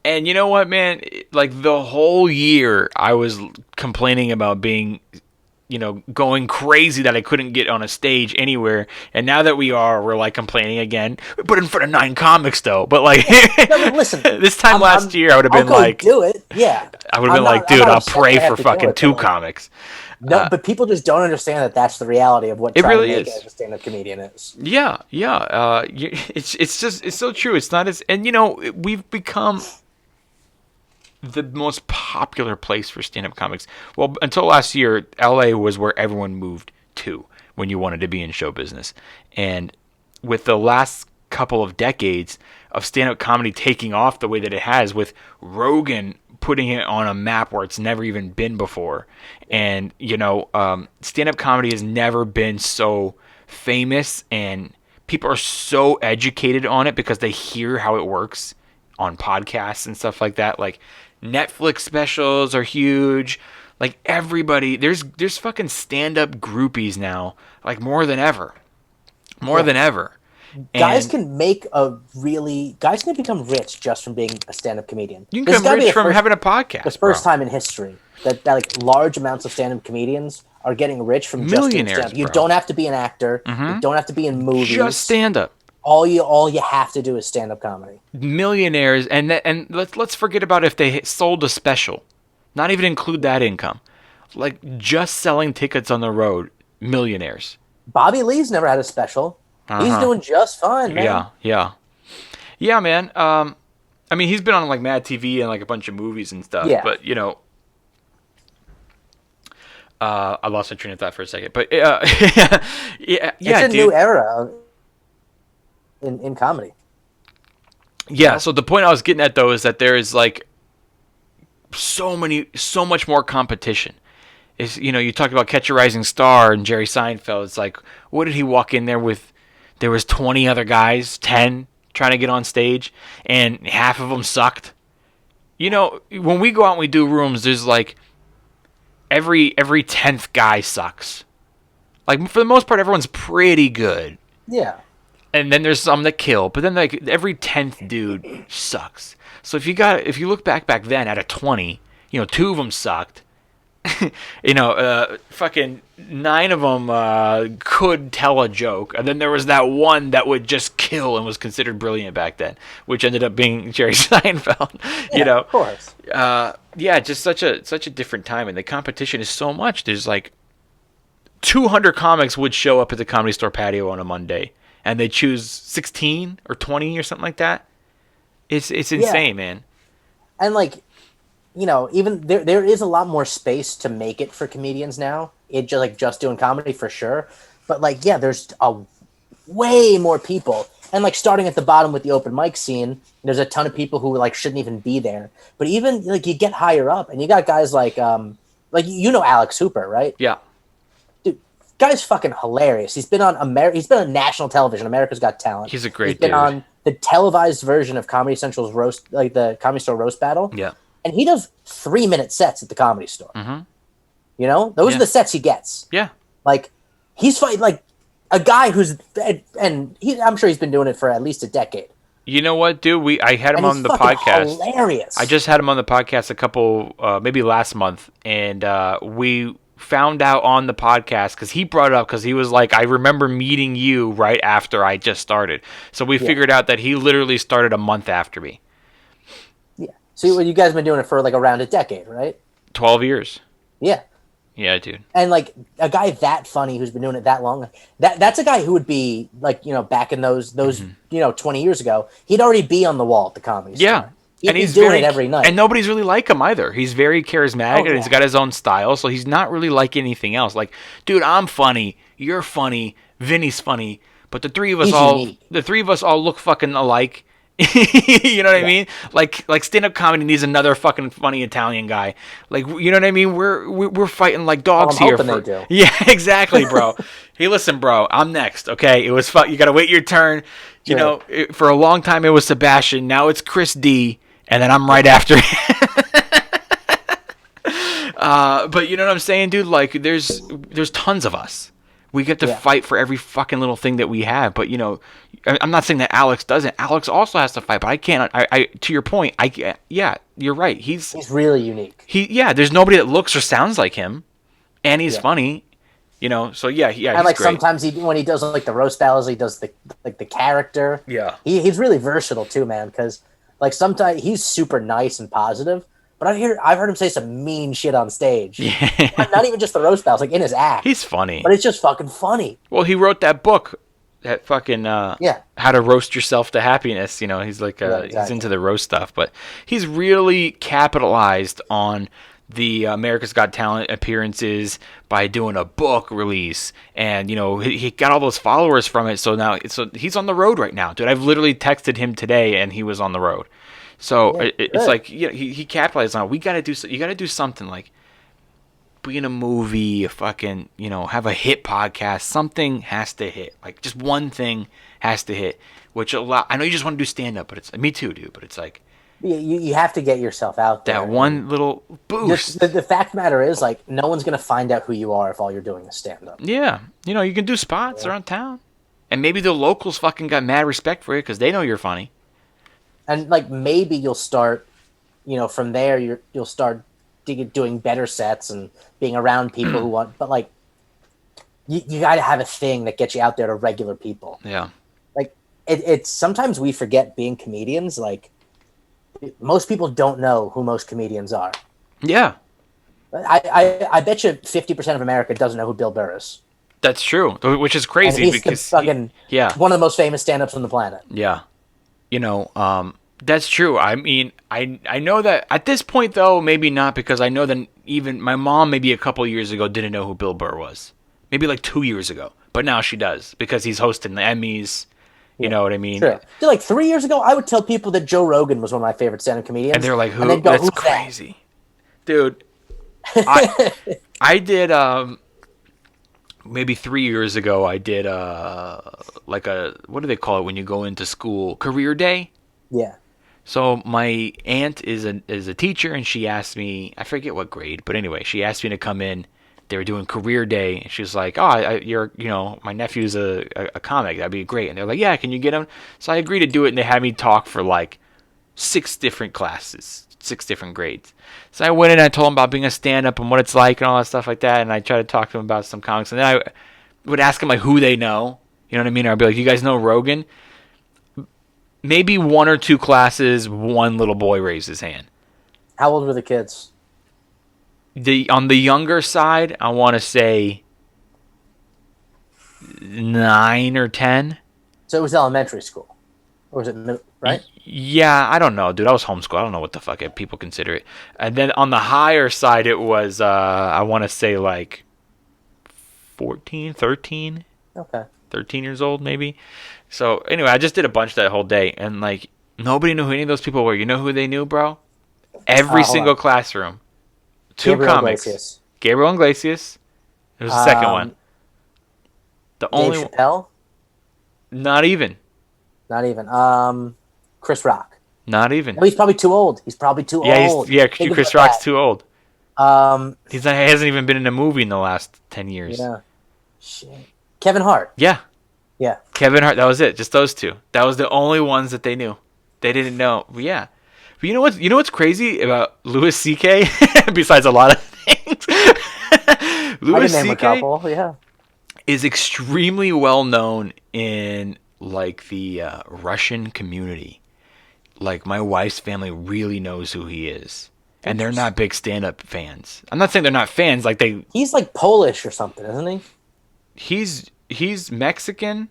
Speaker 2: and you know what, man? Like the whole year, I was complaining about being, going crazy that I couldn't get on a stage anywhere. And now that we're like complaining again. We put it in front of 9 comics though, but like,
Speaker 3: No, but listen,
Speaker 2: this time last year, I would have
Speaker 3: I'll
Speaker 2: been
Speaker 3: go
Speaker 2: like,
Speaker 3: do it. Yeah,
Speaker 2: I would have
Speaker 3: I'm
Speaker 2: been
Speaker 3: not-
Speaker 2: like,
Speaker 3: I'm
Speaker 2: dude,
Speaker 3: not
Speaker 2: I'll
Speaker 3: upset
Speaker 2: pray
Speaker 3: I have
Speaker 2: for
Speaker 3: to do
Speaker 2: fucking
Speaker 3: it,
Speaker 2: 2
Speaker 3: but, like,
Speaker 2: comics.
Speaker 3: No, but people just don't understand that that's the reality of what
Speaker 2: It
Speaker 3: trying
Speaker 2: really
Speaker 3: to make
Speaker 2: is.
Speaker 3: it as a stand-up comedian is.
Speaker 2: Yeah, yeah. It's so true. It's not as, and we've become the most popular place for stand-up comics. Well, until last year, LA was where everyone moved to when you wanted to be in show business. And with the last couple of decades of stand-up comedy taking off the way that it has, with Rogan putting it on a map where it's never even been before, and stand-up comedy has never been so famous, and people are so educated on it because they hear how it works on podcasts and stuff like that. Like Netflix specials are huge. Like everybody, there's fucking stand-up groupies now, like more than ever.
Speaker 3: Guys
Speaker 2: And
Speaker 3: can become rich just from being a stand-up comedian.
Speaker 2: you
Speaker 3: This has
Speaker 2: can
Speaker 3: gotta
Speaker 2: come
Speaker 3: be
Speaker 2: rich
Speaker 3: the
Speaker 2: from having a podcast.
Speaker 3: the first
Speaker 2: bro.
Speaker 3: time in history that like large amounts of stand-up comedians are getting rich from just doing
Speaker 2: Millionaires,
Speaker 3: stand-up. You
Speaker 2: bro.
Speaker 3: don't have to be an actor. You don't have to be in movies.
Speaker 2: Just stand-up.
Speaker 3: all you have to do is stand-up comedy.
Speaker 2: Millionaires, and let's forget about if they sold a special. Not even include that income. Like just selling tickets on the road, millionaires.
Speaker 3: Bobby Lee's never had a special. He's doing just fine, man.
Speaker 2: Yeah, man. I mean, he's been on like Mad TV and like a bunch of movies and stuff.
Speaker 3: Yeah.
Speaker 2: But I lost my train of thought for a second. But yeah,
Speaker 3: It's a
Speaker 2: dude.
Speaker 3: new era in comedy.
Speaker 2: Yeah. So the point I was getting at though is that there is like so much more competition. Is you talked about Catch a Rising Star and Jerry Seinfeld. It's like, what did he walk in there with? There was 20 other guys, 10 trying to get on stage, and half of them sucked. When we go out and we do rooms, there's like every 10th guy sucks. Like for the most part, everyone's pretty good.
Speaker 3: Yeah.
Speaker 2: And then there's some that kill, but then like every 10th dude sucks. So if you look back then out of 20, 2 of them sucked. Fucking 9 of them could tell a joke, and then there was that one that would just kill and was considered brilliant back then, which ended up being Jerry Seinfeld.
Speaker 3: Yeah, of course.
Speaker 2: Just such a different time, and the competition is so much. There's like 200 comics would show up at the Comedy Store patio on a Monday, and they choose 16 or 20 or something like that. It's insane, man.
Speaker 3: And like, even there is a lot more space to make it for comedians now. It just doing comedy for sure. But like, yeah, there's way more people. And like starting at the bottom with the open mic scene, there's a ton of people who like shouldn't even be there. But even like you get higher up and you got guys like Alex Hooper, right?
Speaker 2: Yeah.
Speaker 3: Dude, guy's fucking hilarious. He's been on he's been on national television, America's Got Talent.
Speaker 2: He's a great
Speaker 3: He's been
Speaker 2: dude.
Speaker 3: on the televised version of Comedy Central's roast, like the Comedy Store roast battle.
Speaker 2: Yeah.
Speaker 3: And he does 3-minute sets at the Comedy Store.
Speaker 2: Mm-hmm.
Speaker 3: Those
Speaker 2: Yeah.
Speaker 3: are the sets he gets.
Speaker 2: Yeah.
Speaker 3: Like he's fighting like a guy who's I'm sure he's been doing it for at least a decade.
Speaker 2: You know what, dude? I had him
Speaker 3: And
Speaker 2: on
Speaker 3: he's
Speaker 2: the
Speaker 3: fucking
Speaker 2: podcast.
Speaker 3: hilarious.
Speaker 2: I just had him on the podcast a couple, maybe last month, and we found out on the podcast because he brought it up because he was like, I remember meeting you right after I just started. So we figured out that he literally started a month after me.
Speaker 3: Yeah. So you guys have been doing it for like around a decade, right?
Speaker 2: 12 years.
Speaker 3: Yeah.
Speaker 2: Yeah, dude.
Speaker 3: And like a guy that funny who's been doing it that long, that's a guy who would be like, back in those 20 years ago, he'd already be on the wall at the Comedy Store.
Speaker 2: Yeah.
Speaker 3: He'd
Speaker 2: And
Speaker 3: be
Speaker 2: he's
Speaker 3: doing
Speaker 2: very,
Speaker 3: it every night.
Speaker 2: and nobody's really like him either. He's very charismatic, and he's got his own style, so he's not really like anything else. Like, dude, I'm funny, you're funny, Vinny's funny, but the three of us all look fucking alike. You know what I mean? Like stand-up comedy needs another fucking funny Italian guy. Like, you know what I mean? We're fighting like dogs
Speaker 3: I'm
Speaker 2: here.
Speaker 3: hoping they do.
Speaker 2: Yeah, exactly, bro. Hey, listen, bro. I'm next. Okay, it was fun. You gotta wait your turn. You know, for a long time it was Sebastian. Now it's Chris D, and then I'm right after. But you know what I'm saying, dude? Like, there's tons of us. We get to fight for every fucking little thing that we have. But, I'm not saying that Alex doesn't. Alex also has to fight, but I can't. To your point, you're right.
Speaker 3: He's really unique.
Speaker 2: There's nobody that looks or sounds like him, and he's funny. So
Speaker 3: And
Speaker 2: he's
Speaker 3: like
Speaker 2: great.
Speaker 3: sometimes when he does like the roast battles, he does the character.
Speaker 2: Yeah.
Speaker 3: He's really versatile too, man. Because like sometimes he's super nice and positive, but I've heard him say some mean shit on stage.
Speaker 2: Yeah.
Speaker 3: Not even just the roast battles, like in his act.
Speaker 2: He's funny.
Speaker 3: But it's just fucking funny.
Speaker 2: Well, he wrote that book, that fucking How to Roast Yourself to Happiness. He's like he's into the roast stuff, but he's really capitalized on the America's Got Talent appearances by doing a book release, and he got all those followers from it. So now he's on the road right now, dude. I've literally texted him today, and he was on the road. So it's like he capitalized on it. You got to do something like be in a movie, fucking, have a hit podcast. Something has to hit. Like, just one thing has to hit. I know you just want to do stand up, but it's me too, dude. But it's like
Speaker 3: you have to get yourself out there.
Speaker 2: That one little boost.
Speaker 3: The fact of the matter is, like, no one's gonna find out who you are if all you're doing is stand up.
Speaker 2: Yeah, you can do spots around town, and maybe the locals fucking got mad respect for you because they know you're funny.
Speaker 3: And like maybe you'll start, from there you'll start doing better sets and being around people who want. But like, you got to have a thing that gets you out there to regular people.
Speaker 2: Yeah.
Speaker 3: Like it's sometimes we forget being comedians. Like most people don't know who most comedians are.
Speaker 2: Yeah.
Speaker 3: I bet you 50% of America doesn't know who Bill Burr is.
Speaker 2: That's true, which is crazy
Speaker 3: and he's
Speaker 2: because
Speaker 3: the fucking one of the most famous stand-ups on the planet.
Speaker 2: Yeah. That's true. I mean, I know that at this point, though, maybe not, because I know that even my mom, maybe a couple years ago, didn't know who Bill Burr was. Maybe like 2 years ago. But now she does, because he's hosting the Emmys. You know what I mean?
Speaker 3: Sure. Dude, like 3 years ago, I would tell people that Joe Rogan was one of my favorite stand-up comedians.
Speaker 2: And they're like, who?
Speaker 3: Go,
Speaker 2: that's crazy. Dude, I did, maybe 3 years ago, I did, what do they call it when you go into school? Career day?
Speaker 3: Yeah.
Speaker 2: So my aunt is a teacher, and she asked me, I forget what grade, but anyway, she asked me to come in. They were doing career day, and she was like, "Oh, my nephew's a comic. That'd be great." And they're like, "Yeah, can you get him?" So I agreed to do it, and they had me talk for like 6 different classes, 6 different grades. So I went in and I told them about being a stand-up and what it's like and all that stuff like that, and I tried to talk to them about some comics, and then I would ask them like who they know. You know what I mean? Or I'd be like, "You guys know Rogan?" Maybe 1 or 2 classes, one little boy raised his hand.
Speaker 3: How old were the kids?
Speaker 2: On the younger side, I want to say 9 or 10.
Speaker 3: So it was elementary school, or was it middle, right?
Speaker 2: Yeah, I don't know, dude. I was homeschooled. I don't know what the fuck people consider it. And then on the higher side, it was I want to say like 14, 13.
Speaker 3: Okay.
Speaker 2: 13 years old, maybe. So anyway, I just did a bunch that whole day, and like nobody knew who any of those people were. You know who they knew, bro? Every single classroom. 2
Speaker 3: Gabriel
Speaker 2: comics.
Speaker 3: Iglesias.
Speaker 2: Gabriel Iglesias. It was the second one. The
Speaker 3: Dave
Speaker 2: only
Speaker 3: Chappelle?
Speaker 2: Not even.
Speaker 3: Not even. Chris Rock.
Speaker 2: Not even.
Speaker 3: No, he's probably too old. He's probably too old. Think
Speaker 2: Chris
Speaker 3: about
Speaker 2: Rock's
Speaker 3: that.
Speaker 2: too old. He hasn't even been in a movie in the last 10 years.
Speaker 3: Yeah. Shit. Kevin Hart.
Speaker 2: Yeah,
Speaker 3: Yeah.
Speaker 2: Kevin Hart. That was it. Just those two. That was the only ones that they knew. They didn't know. But yeah. But you know what? You know what's crazy about Louis C.K. besides a lot of things.
Speaker 3: I
Speaker 2: Louis
Speaker 3: can name a
Speaker 2: C.K.
Speaker 3: couple. Yeah.
Speaker 2: is extremely well known in like the Russian community. Like my wife's family really knows who he is, and they're not big stand-up fans. I'm not saying they're not fans. Like
Speaker 3: He's like Polish or something, isn't he?
Speaker 2: he's Mexican,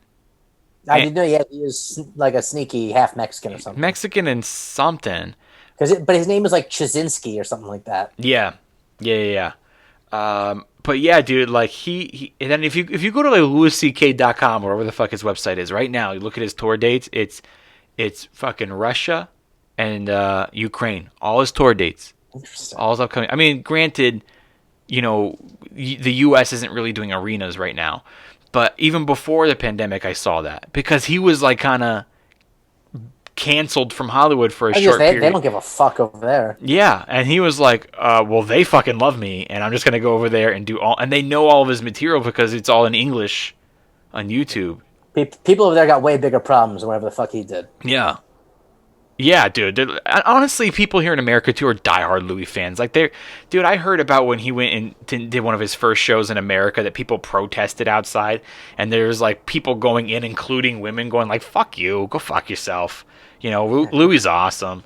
Speaker 3: I didn't know. Yeah, he is like a sneaky half Mexican or something.
Speaker 2: Mexican and something.
Speaker 3: But his name is like Chazinski or something like that.
Speaker 2: Yeah. But yeah, dude, like he and then if you go to like louisck.com or whatever the fuck his website is right now, you look at his tour dates. It's fucking Russia and Ukraine. All his tour dates.
Speaker 3: Interesting.
Speaker 2: All his upcoming. I mean, granted, you know, the U.S. isn't really doing arenas right now, but even before the pandemic, I saw that because he was like kind of canceled from Hollywood for a short period.
Speaker 3: They don't give a fuck over there.
Speaker 2: Yeah, and he was like, well, they fucking love me, and I'm just going to go over there and do all... And they know all of his material because it's all in English on YouTube.
Speaker 3: People over there got way bigger problems than whatever the fuck he did.
Speaker 2: Yeah. Yeah, dude. Honestly, people here in America, too, are diehard Louis fans. Like, dude, I heard about when he went and did one of his first shows in America that people protested outside, and there's, like, people going in, including women, going like, fuck you, go fuck yourself. You know, Louis is awesome.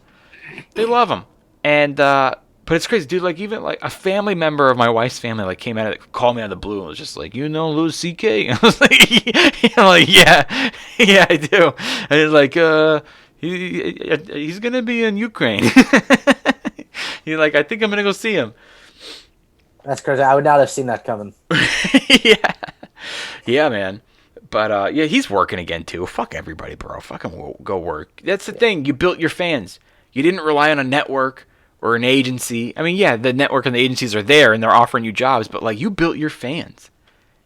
Speaker 2: They love him. And, but it's crazy, dude. Like, even, like, a family member of my wife's family, like, called me out of the blue and was just like, you know Louis C.K.? I was like, yeah, I do. And it's like, he's going to be in Ukraine. He's like, I think I'm going to go see him.
Speaker 3: That's crazy. I would not have seen that coming.
Speaker 2: Yeah, man. But, yeah, he's working again, too. Fuck everybody, bro. Fucking go work. That's the thing. You built your fans. You didn't rely on a network or an agency. I mean, yeah, the network and the agencies are there, and they're offering you jobs, but, like, you built your fans.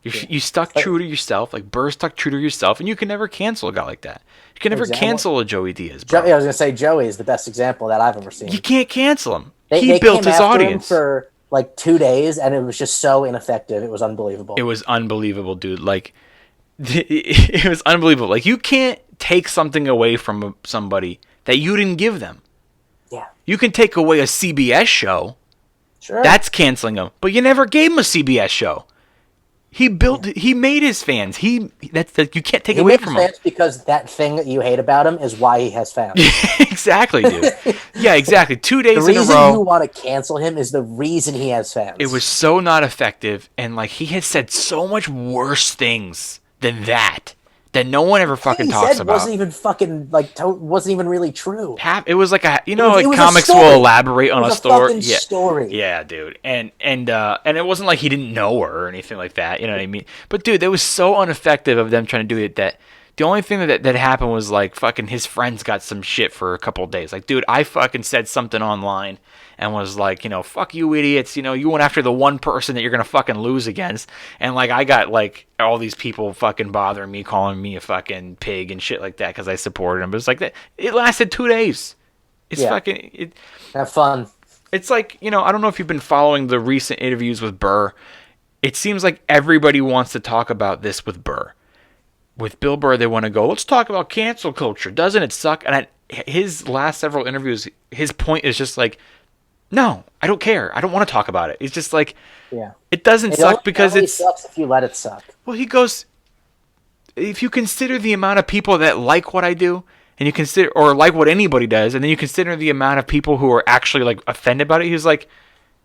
Speaker 2: You stuck true to yourself. Like, Burr stuck true to yourself, and you can never cancel a guy like that. You can never cancel a Joey Diaz, bro.
Speaker 3: I was going to say Joey is the best example that I've ever seen.
Speaker 2: You can't cancel him.
Speaker 3: They
Speaker 2: He built
Speaker 3: came
Speaker 2: his
Speaker 3: after
Speaker 2: audience.
Speaker 3: him for, like, 2 days, and it was just so ineffective. It was unbelievable.
Speaker 2: It was unbelievable, dude. Like, it was unbelievable. Like, you can't take something away from somebody that you didn't give them.
Speaker 3: Yeah.
Speaker 2: You can take away a CBS show.
Speaker 3: Sure.
Speaker 2: That's canceling him. But you never gave him a CBS show. He made his fans. You can't take away from him.
Speaker 3: Fans because that thing that you hate about him is why he has fans.
Speaker 2: Exactly, dude. Yeah, exactly. 2 days
Speaker 3: The
Speaker 2: in a
Speaker 3: reason
Speaker 2: row.
Speaker 3: you want to cancel him is the reason he has fans.
Speaker 2: It was so not effective, and like he has said so much worse things than that no one ever fucking talks about.
Speaker 3: Wasn't even fucking wasn't even really true.
Speaker 2: It was like
Speaker 3: it was a
Speaker 2: comics
Speaker 3: story.
Speaker 2: will elaborate on
Speaker 3: It
Speaker 2: a
Speaker 3: was
Speaker 2: story.
Speaker 3: fucking story.
Speaker 2: Yeah, dude. And it wasn't like he didn't know her or anything like that. You know what I mean? But dude, that was so ineffective of them trying to do it that the only thing that happened was like fucking his friends got some shit for a couple of days. Like, dude, I fucking said something online and was like, you know, fuck you idiots. You know, you went after the one person that you're going to fucking lose against. And like, I got like all these people fucking bothering me, calling me a fucking pig and shit like that because I supported him. But it's like that. It lasted 2 days. It's fucking...
Speaker 3: Have fun.
Speaker 2: It's like, you know, I don't know if you've been following the recent interviews with Burr. It seems like everybody wants to talk about this with Burr. With Bill Burr, they want to go, let's talk about cancel culture. Doesn't it suck? And his last several interviews, his point is just like, no, I don't care. I don't want to talk about it. It's just like, it doesn't suck because
Speaker 3: it sucks if you let it suck.
Speaker 2: Well, he goes, if you consider the amount of people that like what I do, and you consider, or like what anybody does, and then you consider the amount of people who are actually like offended by it, he's like,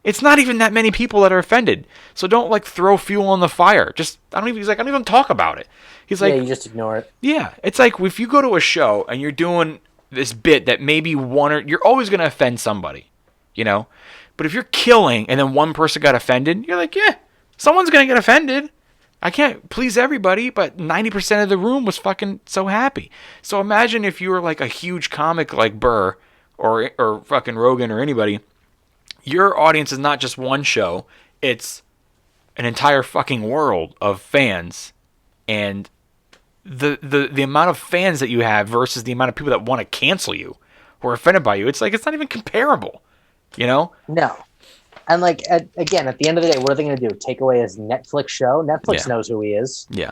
Speaker 2: it's not even that many people that are offended. So don't like throw fuel on the fire. I don't even talk about it. He's like,
Speaker 3: you just ignore it.
Speaker 2: Yeah. It's like if you go to a show and you're doing this bit that maybe you're always going to offend somebody, you know? But if you're killing and then one person got offended, you're like, yeah, someone's going to get offended. I can't please everybody, but 90% of the room was fucking so happy. So imagine if you were like a huge comic like Burr or fucking Rogan or anybody. Your audience is not just one show, it's an entire fucking world of fans, and the amount of fans that you have versus the amount of people that want to cancel you or are offended by you, it's like it's not even comparable, you know?
Speaker 3: No. And like again, at the end of the day, what are they going to do? Take away his Netflix show? Netflix knows who he is.
Speaker 2: Yeah.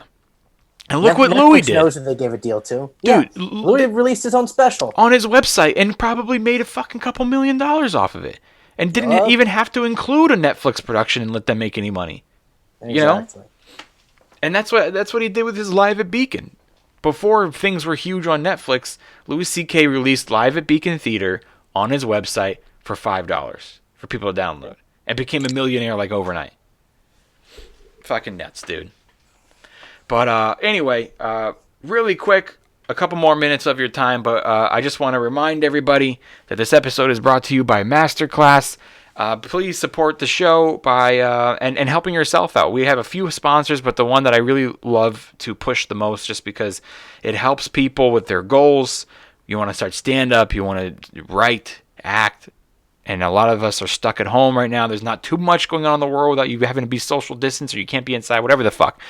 Speaker 2: And look what
Speaker 3: Netflix
Speaker 2: Louis did
Speaker 3: knows that they gave a deal to.
Speaker 2: Dude,
Speaker 3: Yeah. Louis released his own special.
Speaker 2: on his website and probably made a fucking couple $1 million off of it. And didn't even have to include a Netflix production and let them make any money. You know? And that's what he did with his Live at Beacon. Before things were huge on Netflix, Louis C.K. released Live at Beacon Theater on his website for $5 for people to download. And became a millionaire like overnight. Fucking nuts, dude. But anyway, really quick, a couple more minutes of your time, but I just want to remind everybody that this episode is brought to you by Masterclass. Please support the show by and helping yourself out. We have a few sponsors, but the one that I really love to push the most just because it helps people with their goals. You want to start stand-up, you want to write, act, and a lot of us are stuck at home right now. There's not too much going on in the world without you having to be social distance or you can't be inside, whatever the fuck.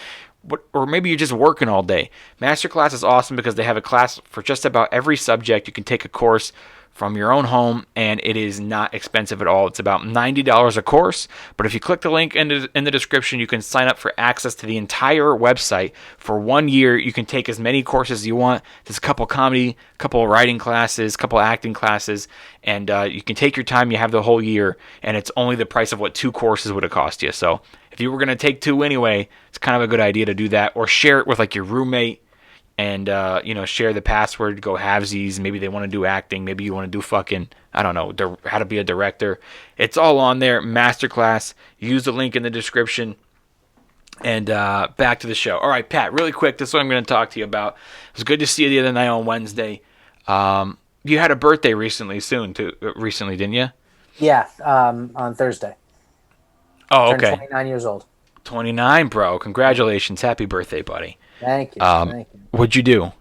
Speaker 2: Or maybe you're just working all day. Masterclass is awesome because they have a class for just about every subject. You can take a course from your own home, and it is not expensive at all. It's about $90 a course, but if you click the link in the description, you can sign up for access to the entire website for 1 year. You can take as many courses as you want. There's a couple comedy, couple writing classes, couple acting classes, and you can take your time. You have the whole year, and it's only the price of what 2 courses would have cost you. So if you were going to take 2 anyway, it's kind of a good idea to do that, or share it with like your roommate. And, share the password, go halvesies. Maybe they want to do acting. Maybe you want to do fucking, I don't know, how to be a director. It's all on there. Masterclass. Use the link in the description. And back to the show. All right, Pat, really quick. This is what I'm going to talk to you about. It was good to see you the other night on Wednesday. You had a birthday recently, didn't you?
Speaker 3: Yeah, on Thursday.
Speaker 2: Oh,
Speaker 3: Turned
Speaker 2: okay.
Speaker 3: 29 years old.
Speaker 2: 29, bro. Congratulations. Happy birthday, buddy.
Speaker 3: Thank you. Thank you.
Speaker 2: What'd you do?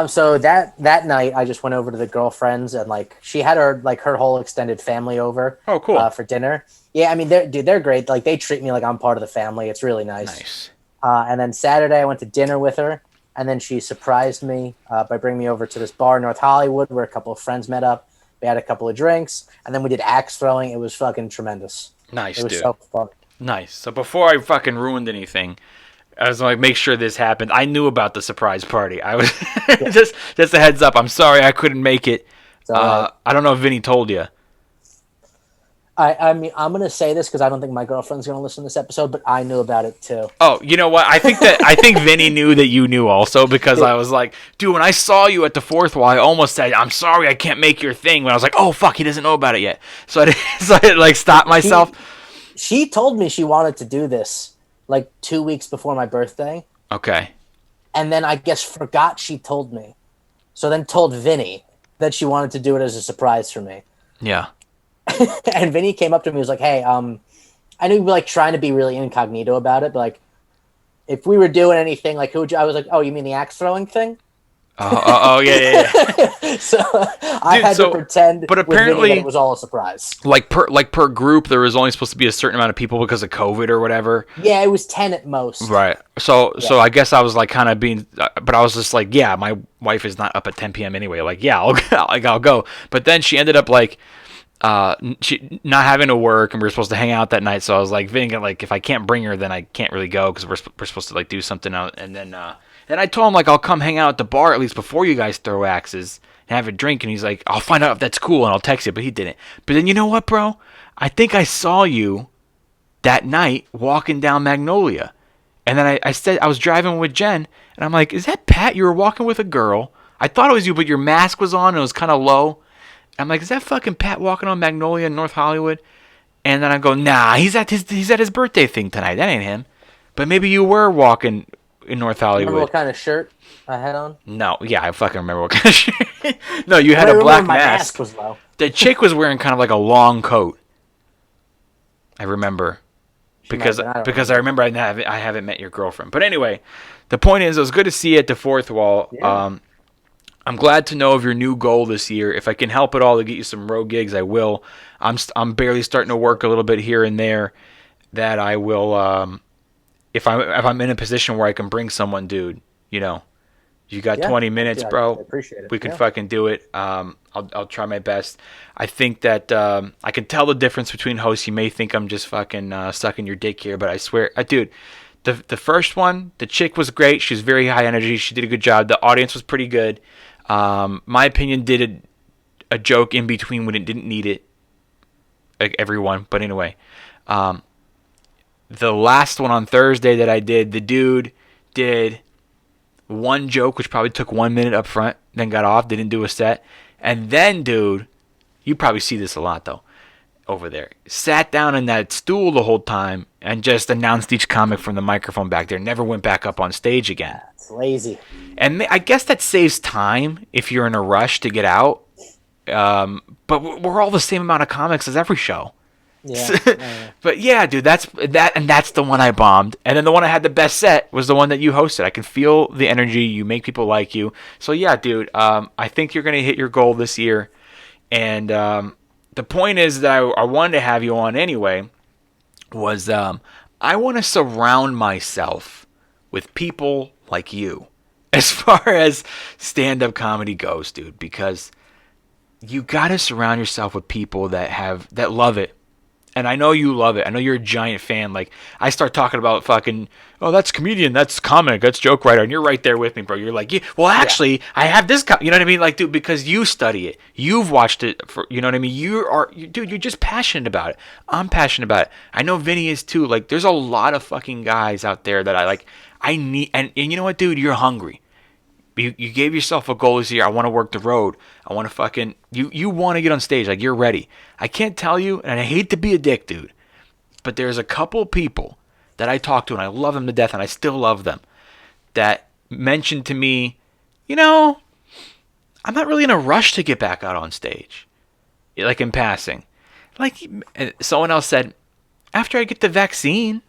Speaker 3: So that night, I just went over to the girlfriends, and like she had her whole extended family over.
Speaker 2: Oh, cool.
Speaker 3: For dinner. Yeah, I mean, they're great. Like they treat me like I'm part of the family. It's really nice.
Speaker 2: Nice.
Speaker 3: And then Saturday, I went to dinner with her, and then she surprised me by bringing me over to this bar in North Hollywood where a couple of friends met up. We had a couple of drinks, and then we did axe throwing. It was fucking tremendous.
Speaker 2: Nice,
Speaker 3: it was
Speaker 2: dude.
Speaker 3: so fun.
Speaker 2: Nice. So before I fucking ruined anything, I was like, make sure this happened. I knew about the surprise party. I was just a heads up. I'm sorry I couldn't make it. I don't know if Vinny told you.
Speaker 3: I mean, I'm gonna say this because I don't think my girlfriend's gonna listen to this episode, but I knew about it too.
Speaker 2: Oh, you know what? I think Vinny knew that you knew also because I was like, dude, when I saw you at the fourth wall, I almost said, I'm sorry I can't make your thing. When I was like, oh fuck, he doesn't know about it yet. So I like stopped myself.
Speaker 3: She told me she wanted to do this like 2 weeks before my birthday.
Speaker 2: Okay.
Speaker 3: And then I guess forgot she told me. So then told Vinny that she wanted to do it as a surprise for me.
Speaker 2: Yeah.
Speaker 3: And Vinny came up to me and was like, hey, I knew you were like trying to be really incognito about it, but like if we were doing anything, like I was like, oh, you mean the axe throwing thing?
Speaker 2: Oh, yeah.
Speaker 3: So I had to pretend
Speaker 2: but apparently
Speaker 3: with Vinny that it was all a surprise.
Speaker 2: Like per group, there was only supposed to be a certain amount of people because of COVID or whatever.
Speaker 3: Yeah, it was 10 at most.
Speaker 2: Right. So I guess I was like kind of being, but I was just like, yeah, my wife is not up at 10 p.m. anyway. Like, yeah, I'll go. But then she ended up like, she not having to work, and we were supposed to hang out that night. So I was like, thinking like, if I can't bring her, then I can't really go because we're supposed to like do something out. And then I told him like, I'll come hang out at the bar at least before you guys throw axes and have a drink. And he's like, I'll find out if that's cool and I'll text you. But he didn't. But then you know what, bro? I think I saw you that night walking down Magnolia. And then I said, I was driving with Jen, and I'm like, is that Pat? You were walking with a girl. I thought it was you, but your mask was on and it was kind of low. I'm like, is that fucking Pat walking on Magnolia in North Hollywood? And then I go, nah, he's at his birthday thing tonight. That ain't him. But maybe you were walking in North Hollywood.
Speaker 3: Remember what kind of shirt I had on?
Speaker 2: No, yeah, I fucking remember what kind of shirt. No, you had a black
Speaker 3: my
Speaker 2: mask.
Speaker 3: was low.
Speaker 2: The chick was wearing kind of like a long coat. I remember. Because I remember I haven't met your girlfriend. But anyway, the point is, it was good to see you at the fourth wall. Yeah. I'm glad to know of your new goal this year. If I can help at all to get you some road gigs, I will. I'm barely starting to work a little bit here and there. That I will. If I'm in a position where I can bring someone, dude, you got 20 minutes, bro.
Speaker 3: I appreciate it.
Speaker 2: We can fucking do it. I'll try my best. I think that I can tell the difference between hosts. You may think I'm just fucking sucking your dick here, but I swear, dude, the first one, the chick was great. She was very high energy. She did a good job. The audience was pretty good. My opinion did a joke in between when it didn't need it. Like everyone, but anyway, the last one on Thursday that I did, the dude did one joke, which probably took 1 minute up front, then got off, didn't do a set, and then, dude, you probably see this a lot though, over there, sat down in that stool the whole time and just announced each comic from the microphone back there. Never went back up on stage again.
Speaker 3: It's lazy.
Speaker 2: And I guess that saves time if you're in a rush to get out. But we're all the same amount of comics as every show.
Speaker 3: Yeah.
Speaker 2: But yeah, dude, that's the one I bombed. And then the one I had the best set was the one that you hosted. I can feel the energy. You make people like you. So yeah, dude, I think you're gonna hit your goal this year. And the point is that I wanted to have you on anyway. Was I want to surround myself with people like you, as far as stand-up comedy goes, dude, because you gotta surround yourself with people that love it. And I know you love it. I know you're a giant fan. Like, I start talking about fucking, oh, that's comedian, that's comic, that's joke writer, and you're right there with me, bro. You're like, yeah, well, actually, I have this, you know what I mean? Like, dude, because you study it. You've watched it, for, you know what I mean? Dude, you're just passionate about it. I'm passionate about it. I know Vinny is too. Like, there's a lot of fucking guys out there that I need, and you know what, dude? You're hungry. You gave yourself a goal this year. I want to work the road. I want to fucking... You want to get on stage. Like, you're ready. I can't tell you, and I hate to be a dick, dude, but there's a couple people that I talk to, and I love them to death, and I still love them, that mentioned to me, you know, I'm not really in a rush to get back out on stage. Like, in passing. Like, someone else said, after I get the vaccine,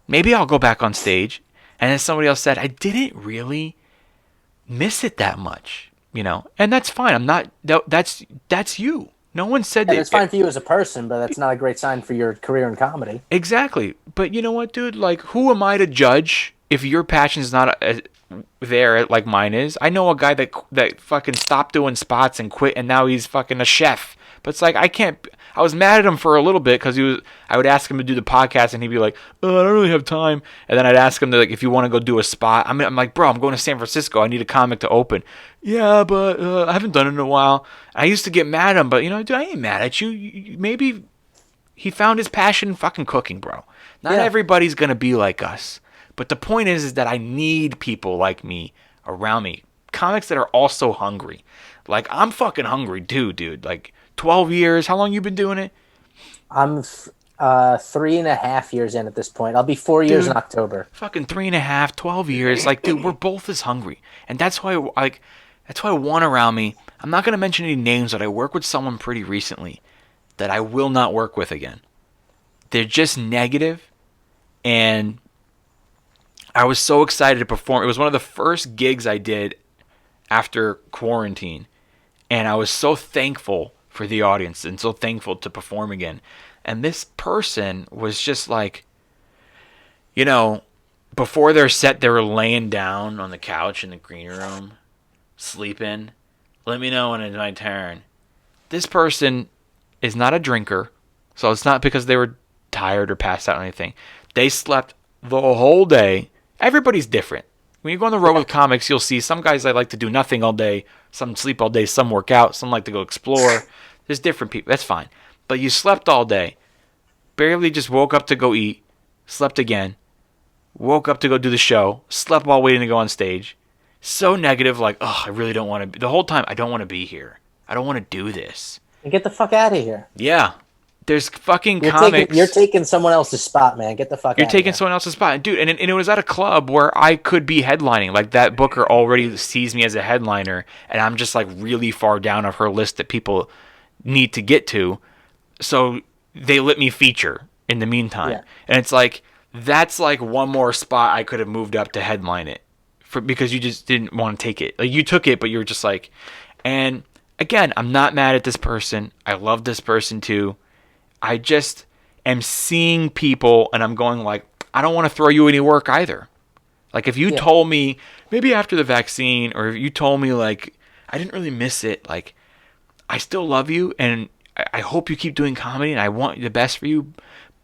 Speaker 2: maybe I'll go back on stage. And then somebody else said, I didn't really miss it that much, you know, and that's fine. I'm not. That's you. No one said that.
Speaker 3: It's fine for you as a person, but that's not a great sign for your career in comedy.
Speaker 2: Exactly. But you know what, dude? Like, who am I to judge if your passion's not there like mine is? I know a guy that fucking stopped doing spots and quit, and now he's fucking a chef. But it's like, I can't. I was mad at him for a little bit because I would ask him to do the podcast and he'd be like, oh, I don't really have time. And then I'd ask him to, like, if you want to go do a spot. I'm like, bro, I'm going to San Francisco. I need a comic to open. Yeah, but I haven't done it in a while. I used to get mad at him, but, you know, dude, I ain't mad at you. Maybe he found his passion in fucking cooking, bro. Not everybody's going to be like us. But the point is that I need people like me around me. Comics that are also hungry. Like, I'm fucking hungry too, dude. Like, 12 years. How long you been doing it?
Speaker 3: I'm 3.5 years in at this point. I'll be 4 years in October.
Speaker 2: Fucking 3.5, 12 years. Like, dude, we're both as hungry. And that's why, like, that's why I want around me. I'm not going to mention any names, but I worked with someone pretty recently that I will not work with again. They're just negative, and I was so excited to perform. It was one of the first gigs I did after quarantine, and I was so thankful for the audience and so thankful to perform again. And this person was just like, you know, before their set, they were laying down on the couch in the green room, sleeping. Let me know when it's my turn. This person is not a drinker, so it's not because they were tired or passed out or anything. They slept the whole day. Everybody's different. When you go on the road with comics, you'll see some guys that like to do nothing all day, some sleep all day, some work out, some like to go explore. There's different people. That's fine. But you slept all day, barely just woke up to go eat, slept again, woke up to go do the show, slept while waiting to go on stage. So negative, like, oh, I really don't want to. The whole time, I don't want to be here. I don't want to do this.
Speaker 3: Get the fuck out of here.
Speaker 2: Yeah. There's fucking comics.
Speaker 3: You're taking someone else's spot, man. Get the fuck out of here.
Speaker 2: You're taking someone else's spot. Dude, and it was at a club where I could be headlining. Like, that booker already sees me as a headliner, and I'm just, like, really far down of her list that people need to get to. So they let me feature in the meantime. Yeah. And it's like, that's like one more spot I could have moved up to headline it because you just didn't want to take it. Like, you took it, but you were just like, and again, I'm not mad at this person. I love this person too. I just am seeing people and I'm going like, I don't want to throw you any work either. Like, if you told me maybe after the vaccine, or if you told me like, I didn't really miss it, like, I still love you and I hope you keep doing comedy and I want the best for you.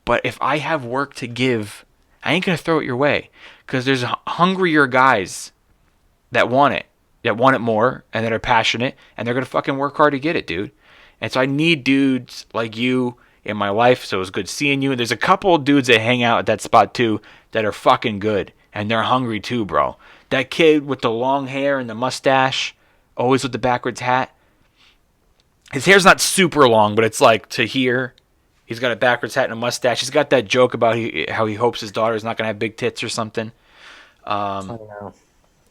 Speaker 2: But if I have work to give, I ain't gonna throw it your way, because there's hungrier guys that want it more, and that are passionate, and they're gonna fucking work hard to get it, dude. And so I need dudes like you in my life. So it was good seeing you. And there's a couple of dudes that hang out at that spot too that are fucking good, and they're hungry too, bro. That kid with the long hair and the mustache, always with the backwards hat. His hair's not super long, but it's like to here. He's got a backwards hat and a mustache. He's got that joke about how he hopes his daughter's not gonna have big tits or something.
Speaker 3: I don't know.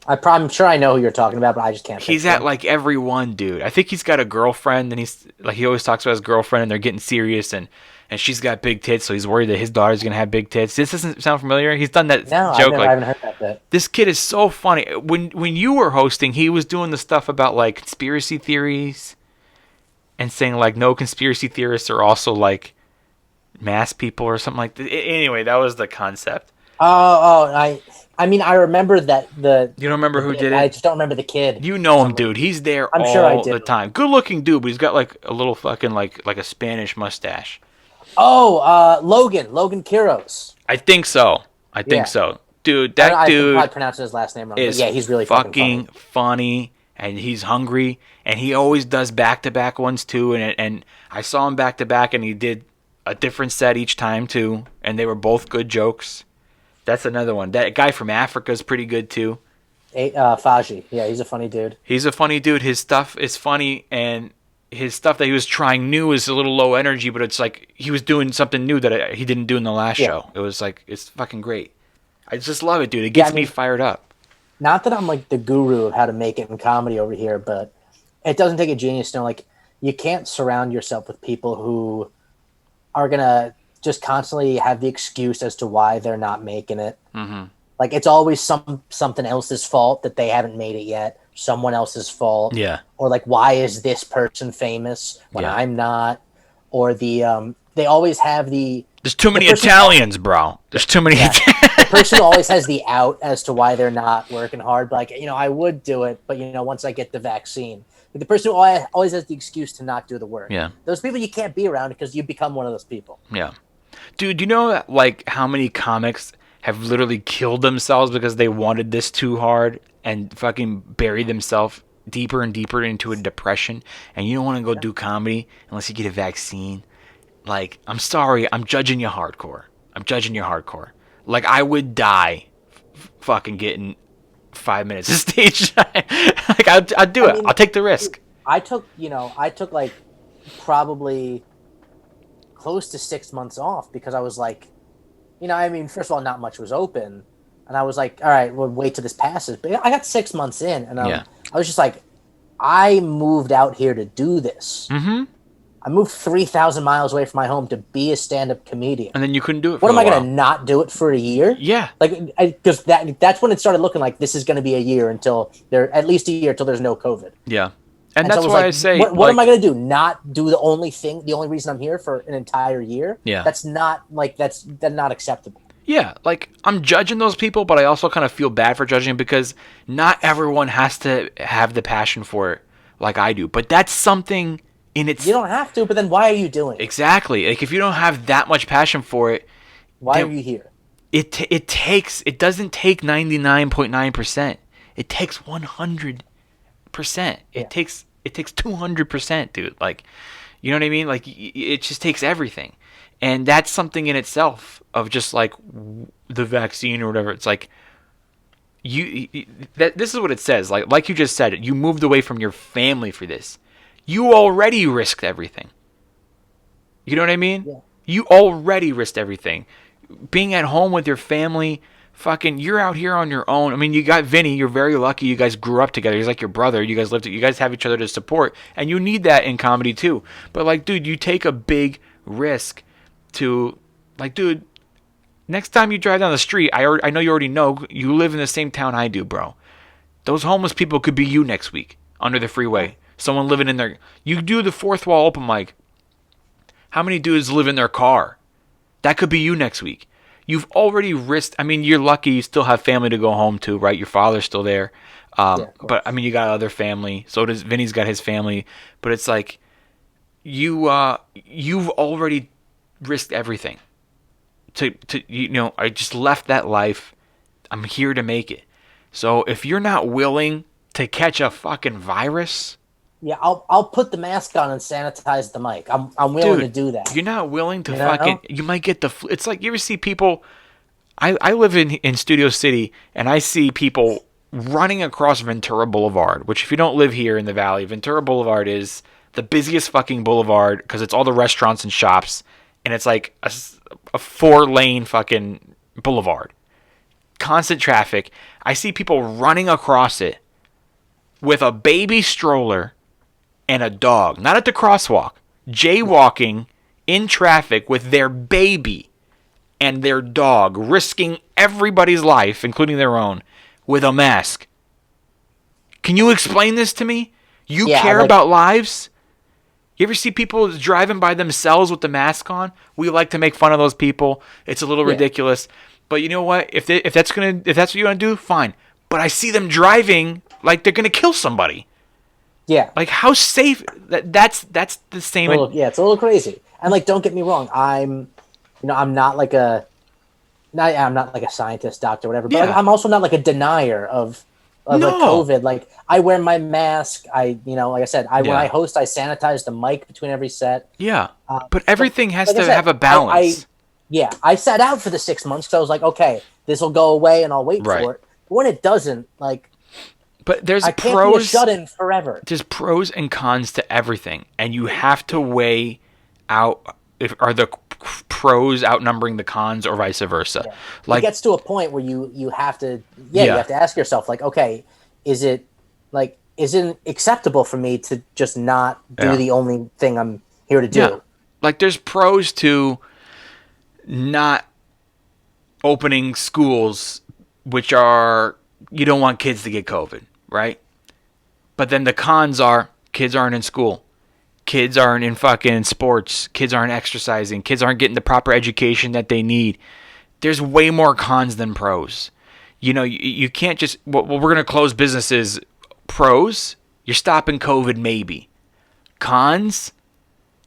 Speaker 3: I'm sure I know who you're talking about, but I just can't.
Speaker 2: He's
Speaker 3: picture
Speaker 2: at
Speaker 3: him.
Speaker 2: like every one, dude. I think he's got a girlfriend, and he's like, he always talks about his girlfriend, and they're getting serious, and she's got big tits, so he's worried that his daughter's gonna have big tits. This doesn't sound familiar. He's done that
Speaker 3: No,
Speaker 2: joke.
Speaker 3: I haven't heard that bit.
Speaker 2: This kid is so funny. When you were hosting, he was doing the stuff about like conspiracy theories, and saying like no conspiracy theorists are also like mass people or something like that. Anyway, that was the concept.
Speaker 3: I mean, I remember that the.
Speaker 2: You don't remember who did it?
Speaker 3: I just don't remember the kid.
Speaker 2: You know him, dude. He's there
Speaker 3: I'm
Speaker 2: all
Speaker 3: sure I do.
Speaker 2: the time. Good looking dude, but he's got like a little fucking like a Spanish mustache.
Speaker 3: Logan Quiros.
Speaker 2: I think so. I think
Speaker 3: Yeah.
Speaker 2: so. Dude,
Speaker 3: I
Speaker 2: that
Speaker 3: think I
Speaker 2: dude
Speaker 3: pronounced his last name wrong.
Speaker 2: is
Speaker 3: But yeah, he's really
Speaker 2: fucking
Speaker 3: funny.
Speaker 2: funny, and he's hungry, and he always does back-to-back ones too, and I saw him back-to-back, and he did a different set each time too, and they were both good jokes. That's another one. That guy from Africa is pretty good too.
Speaker 3: Faji. Yeah, he's a funny dude.
Speaker 2: He's a funny dude. His stuff is funny, and his stuff that he was trying new is a little low energy, but it's like he was doing something new that he didn't do in the last show. It was like, it's fucking great. I just love it, dude. It gets me fired up.
Speaker 3: Not that I'm like the guru of how to make it in comedy over here, but it doesn't take a genius to know, like, you can't surround yourself with people who are gonna just constantly have the excuse as to why they're not making it.
Speaker 2: Mm-hmm.
Speaker 3: Like, it's always something else's fault that they haven't made it yet. Someone else's fault.
Speaker 2: Yeah.
Speaker 3: Or like, why is this person famous when
Speaker 2: Yeah.
Speaker 3: I'm not? Or the they always have the
Speaker 2: There's too many
Speaker 3: person-
Speaker 2: Italians, bro. There's too many.
Speaker 3: the person who always has the out as to why they're not working hard. Like, I would do it, but once I get the vaccine. But the person who always has the excuse to not do the work.
Speaker 2: Yeah.
Speaker 3: Those people you can't be around because you become one of those people.
Speaker 2: Yeah. Dude, do you know like how many comics have literally killed themselves because they wanted this too hard and fucking buried themselves deeper and deeper into a depression, and you don't want to go do comedy unless you get a vaccine? Like, I'm sorry, I'm judging you hardcore. Like, I would die fucking getting 5 minutes of stage time. Like, I'd do it.
Speaker 3: mean,
Speaker 2: I'll take the risk.
Speaker 3: I took like probably close to 6 months off because I was like, first of all, not much was open. And I was like, all right, we'll wait till this passes. But I got 6 months in, and I was just like, I moved out here to do this.
Speaker 2: Mm-hmm.
Speaker 3: I moved 3,000 miles away from my home to be a stand-up comedian.
Speaker 2: And then you couldn't do it for
Speaker 3: What am
Speaker 2: a
Speaker 3: I going
Speaker 2: while.
Speaker 3: to not do it for a year?
Speaker 2: Yeah.
Speaker 3: Like, because that's when it started looking like this is going to be a year until at least a year until there's no COVID.
Speaker 2: Yeah. And
Speaker 3: so
Speaker 2: that's
Speaker 3: it was
Speaker 2: why
Speaker 3: like,
Speaker 2: I say,
Speaker 3: what
Speaker 2: like,
Speaker 3: am I going to do? Not do the only reason I'm here for an entire year?
Speaker 2: Yeah.
Speaker 3: That's not acceptable.
Speaker 2: yeah, like, I'm judging those people, but I also kind of feel bad for judging because not everyone has to have the passion for it like I do. But that's something in its...
Speaker 3: You don't have to, but then why are you doing it?
Speaker 2: Exactly. Like, if you don't have that much passion for it,
Speaker 3: Why
Speaker 2: then
Speaker 3: are you here?
Speaker 2: it doesn't take 99.9%. It takes 100%. It takes 200%, dude. Like, you know what I mean? Like, it just takes everything. And that's something in itself of just like the vaccine or whatever. It's like this is what it says. Like you just said, you moved away from your family for this. You already risked everything. You know what I mean?
Speaker 3: Yeah.
Speaker 2: You already risked everything. Being at home with your family, fucking, you're out here on your own. I mean, you got Vinny. You're very lucky. You guys grew up together. He's like your brother. You guys you guys have each other to support, and you need that in comedy too. But like, dude, you take a big risk to, like, dude, next time you drive down the street, I know you live in the same town I do, bro. Those homeless people could be you next week under the freeway. Someone living in their... You do the fourth wall open mic. How many dudes live in their car? That could be you next week. You've already risked... I mean, you're lucky you still have family to go home to, right? Your father's still there. But, I mean, you got other family. So does... Vinny's got his family. But it's like... You've already risked everything I just left that life. I'm here to make it. So if you're not willing to catch a fucking virus,
Speaker 3: Yeah, I'll put the mask on and sanitize the mic. I'm willing to do that.
Speaker 2: you're not willing to
Speaker 3: You know?
Speaker 2: fucking. You might get the flu. It's like you ever see people. I live in Studio City, and I see people running across Ventura Boulevard. Which, if you don't live here in the Valley, Ventura Boulevard is the busiest fucking boulevard because it's all the restaurants and shops, and it's like a 4-lane fucking boulevard. Constant traffic. I see people running across it with a baby stroller and a dog, not at the crosswalk, jaywalking in traffic with their baby and their dog, risking everybody's life, including their own, with a mask. Can you explain this to me? You care about lives? You ever see people driving by themselves with the mask on? We like to make fun of those people. It's a little ridiculous. But you know what? If that's what you want to do, fine. But I see them driving like they're gonna kill somebody.
Speaker 3: Yeah.
Speaker 2: Like, how safe? That's the same.
Speaker 3: It's a little crazy. And like, don't get me wrong, I'm not like a scientist, doctor, whatever. But like, I'm also not like a denier of like COVID. Like, I wear my mask. Like I said, when I host, I sanitize the mic between every set.
Speaker 2: Yeah, but everything has to
Speaker 3: I said,
Speaker 2: have a balance.
Speaker 3: I sat out for the 6 months because I was like, okay, this will go away and I'll wait for it. But when it doesn't, like,
Speaker 2: but there's
Speaker 3: I can't be a shut-in forever.
Speaker 2: There's pros and cons to everything, and you have to weigh out are the pros outnumbering the cons or vice versa.
Speaker 3: Yeah.
Speaker 2: Like,
Speaker 3: it gets to a point where you have to you have to ask yourself, like, okay, is it acceptable for me to just not do the only thing I'm here to do?
Speaker 2: Yeah. Like, there's pros to not opening schools, which are, you don't want kids to get COVID, right? But then the cons are kids aren't in school. Kids aren't in fucking sports. Kids aren't exercising. Kids aren't getting the proper education that they need. There's way more cons than pros. You can't just, well, we're going to close businesses. Pros, you're stopping COVID maybe. Cons?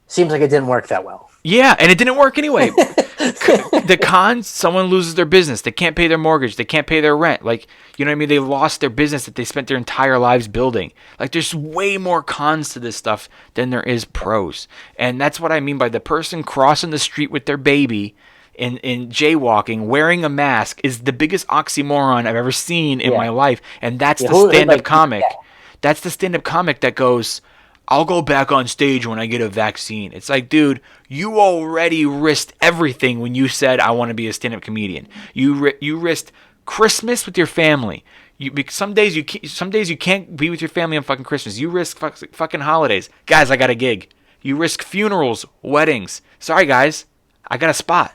Speaker 3: Seems like it didn't work that well.
Speaker 2: Yeah, and it didn't work anyway. The cons, someone loses their business. They can't pay their mortgage. They can't pay their rent. Like, you know what I mean? They lost their business that they spent their entire lives building. Like, there's way more cons to this stuff than there is pros. And that's what I mean by the person crossing the street with their baby in jaywalking, wearing a mask is the biggest oxymoron I've ever seen in my life. And that's the stand-up comic. That's the stand-up comic that goes, I'll go back on stage when I get a vaccine. It's like, dude, you already risked everything when you said, I want to be a stand-up comedian. You risked Christmas with your family. Some days you can't be with your family on fucking Christmas. You risk fucking holidays. Guys, I got a gig. You risk funerals, weddings. Sorry, guys, I got a spot.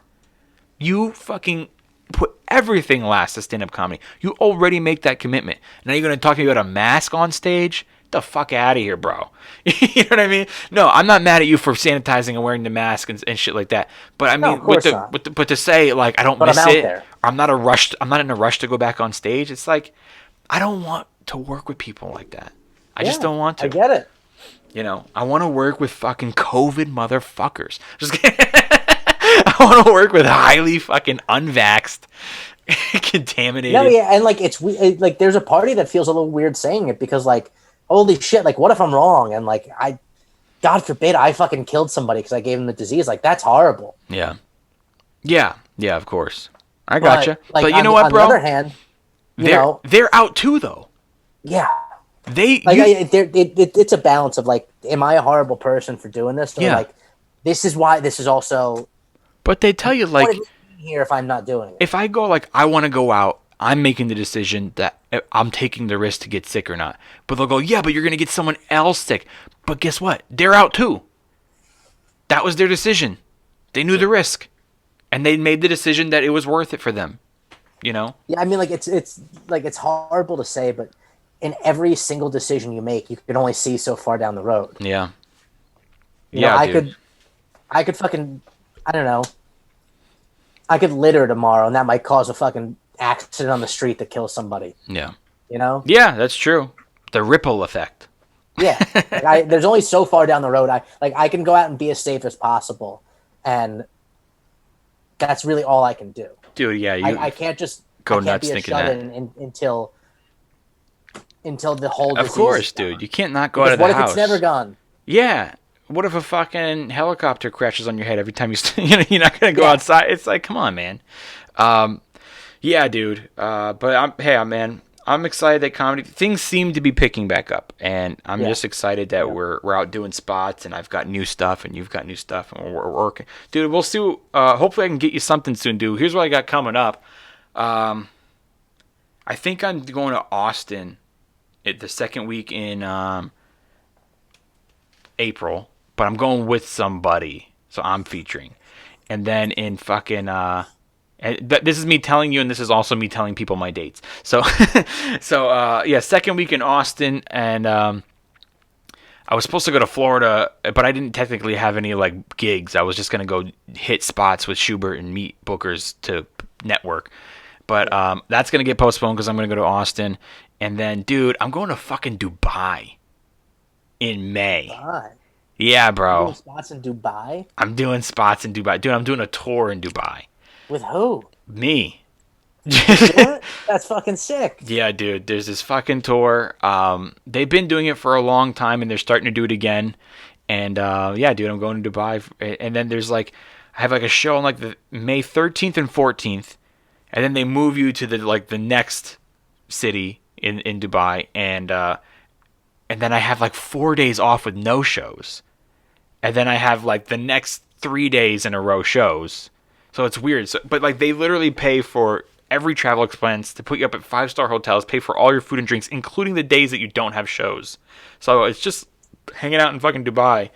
Speaker 2: You fucking put everything last to stand-up comedy. You already make that commitment. Now you're going to talk to me about a mask on stage? Get the fuck out of here, bro. You know what I mean? No, I'm not mad at you for sanitizing and wearing the mask and shit like that. But I mean, but to say, like, I don't miss it, or I'm not in a rush to go back on stage. It's like, I don't want to work with people like that. I just don't want to.
Speaker 3: I get it.
Speaker 2: I want to work with fucking COVID motherfuckers. Just kidding. I want to work with highly fucking unvaxxed, contaminated.
Speaker 3: No, yeah, and like like there's a party that feels a little weird saying it because, like, holy shit, like, what if I'm wrong and like God forbid I fucking killed somebody because I gave them the disease? Like, that's horrible.
Speaker 2: Yeah, of course. I gotcha.
Speaker 3: Like,
Speaker 2: but you know what, bro?
Speaker 3: On the other hand,
Speaker 2: they're out too, though.
Speaker 3: Yeah.
Speaker 2: It's
Speaker 3: a balance of, like, am I a horrible person for doing this? Or, like, this is why this is also.
Speaker 2: But they tell you, like,
Speaker 3: here if I'm not doing it.
Speaker 2: If I go, like, I want to go out, I'm making the decision that I'm taking the risk to get sick or not. But they'll go, yeah, but you're going to get someone else sick. But guess what? They're out too. That was their decision. They knew the risk. And they made the decision that it was worth it for them. Yeah,
Speaker 3: I mean, like, it's like, it's horrible to say, but in every single decision you make, you can only see so far down the road.
Speaker 2: Yeah.
Speaker 3: I could fucking, I don't know. I could litter tomorrow, and that might cause a fucking accident on the street that kills somebody.
Speaker 2: Yeah.
Speaker 3: Yeah,
Speaker 2: that's true. The ripple effect.
Speaker 3: Yeah. Like, there's only so far down the road. I can go out and be as safe as possible, and that's really all I can do.
Speaker 2: Dude, yeah,
Speaker 3: I can't just
Speaker 2: go
Speaker 3: I can't
Speaker 2: nuts
Speaker 3: be a
Speaker 2: thinking that.
Speaker 3: shut-in until the whole
Speaker 2: Of
Speaker 3: disease
Speaker 2: course,
Speaker 3: is gone.
Speaker 2: dude. You can't not go
Speaker 3: Because
Speaker 2: out of the
Speaker 3: what if
Speaker 2: house.
Speaker 3: it's never gone?
Speaker 2: Yeah. What if a fucking helicopter crashes on your head every time you're not gonna go
Speaker 3: Yeah.
Speaker 2: outside? It's like, come on, man. Yeah, dude. But I'm excited that comedy things seem to be picking back up, and I'm
Speaker 3: Yeah.
Speaker 2: just excited that we're out doing spots, and I've got new stuff, and you've got new stuff, and we're working, dude. We'll see. Hopefully, I can get you something soon, dude. Here's what I got coming up. I think I'm going to Austin the second week in April, but I'm going with somebody, so I'm featuring. And then in fucking this is me telling you, and this is also me telling people my dates. So yeah, second week in Austin, and I was supposed to go to Florida, but I didn't technically have any like gigs. I was just gonna go hit spots with Schubert and meet bookers to network. But that's gonna get postponed because I'm gonna go to Austin, and then, dude, I'm going to fucking Dubai in May.
Speaker 3: Dubai.
Speaker 2: Yeah,
Speaker 3: Doing
Speaker 2: bro.
Speaker 3: spots in Dubai
Speaker 2: I'm doing spots in Dubai, dude. I'm doing a tour in Dubai.
Speaker 3: with who?
Speaker 2: Me.
Speaker 3: What? That's fucking sick.
Speaker 2: Yeah, dude. There's this fucking tour. They've been doing it for a long time, and they're starting to do it again. And yeah, dude, I'm going to Dubai. And then there's like, I have like a show on like the May 13th and 14th, and then they move you to the next city in Dubai, and then I have like 4 days off with no shows, and then I have like the next 3 days in a row shows. So it's weird. But like they literally pay for every travel expense to put you up at 5-star hotels, pay for all your food and drinks, including the days that you don't have shows. So it's just hanging out in fucking Dubai.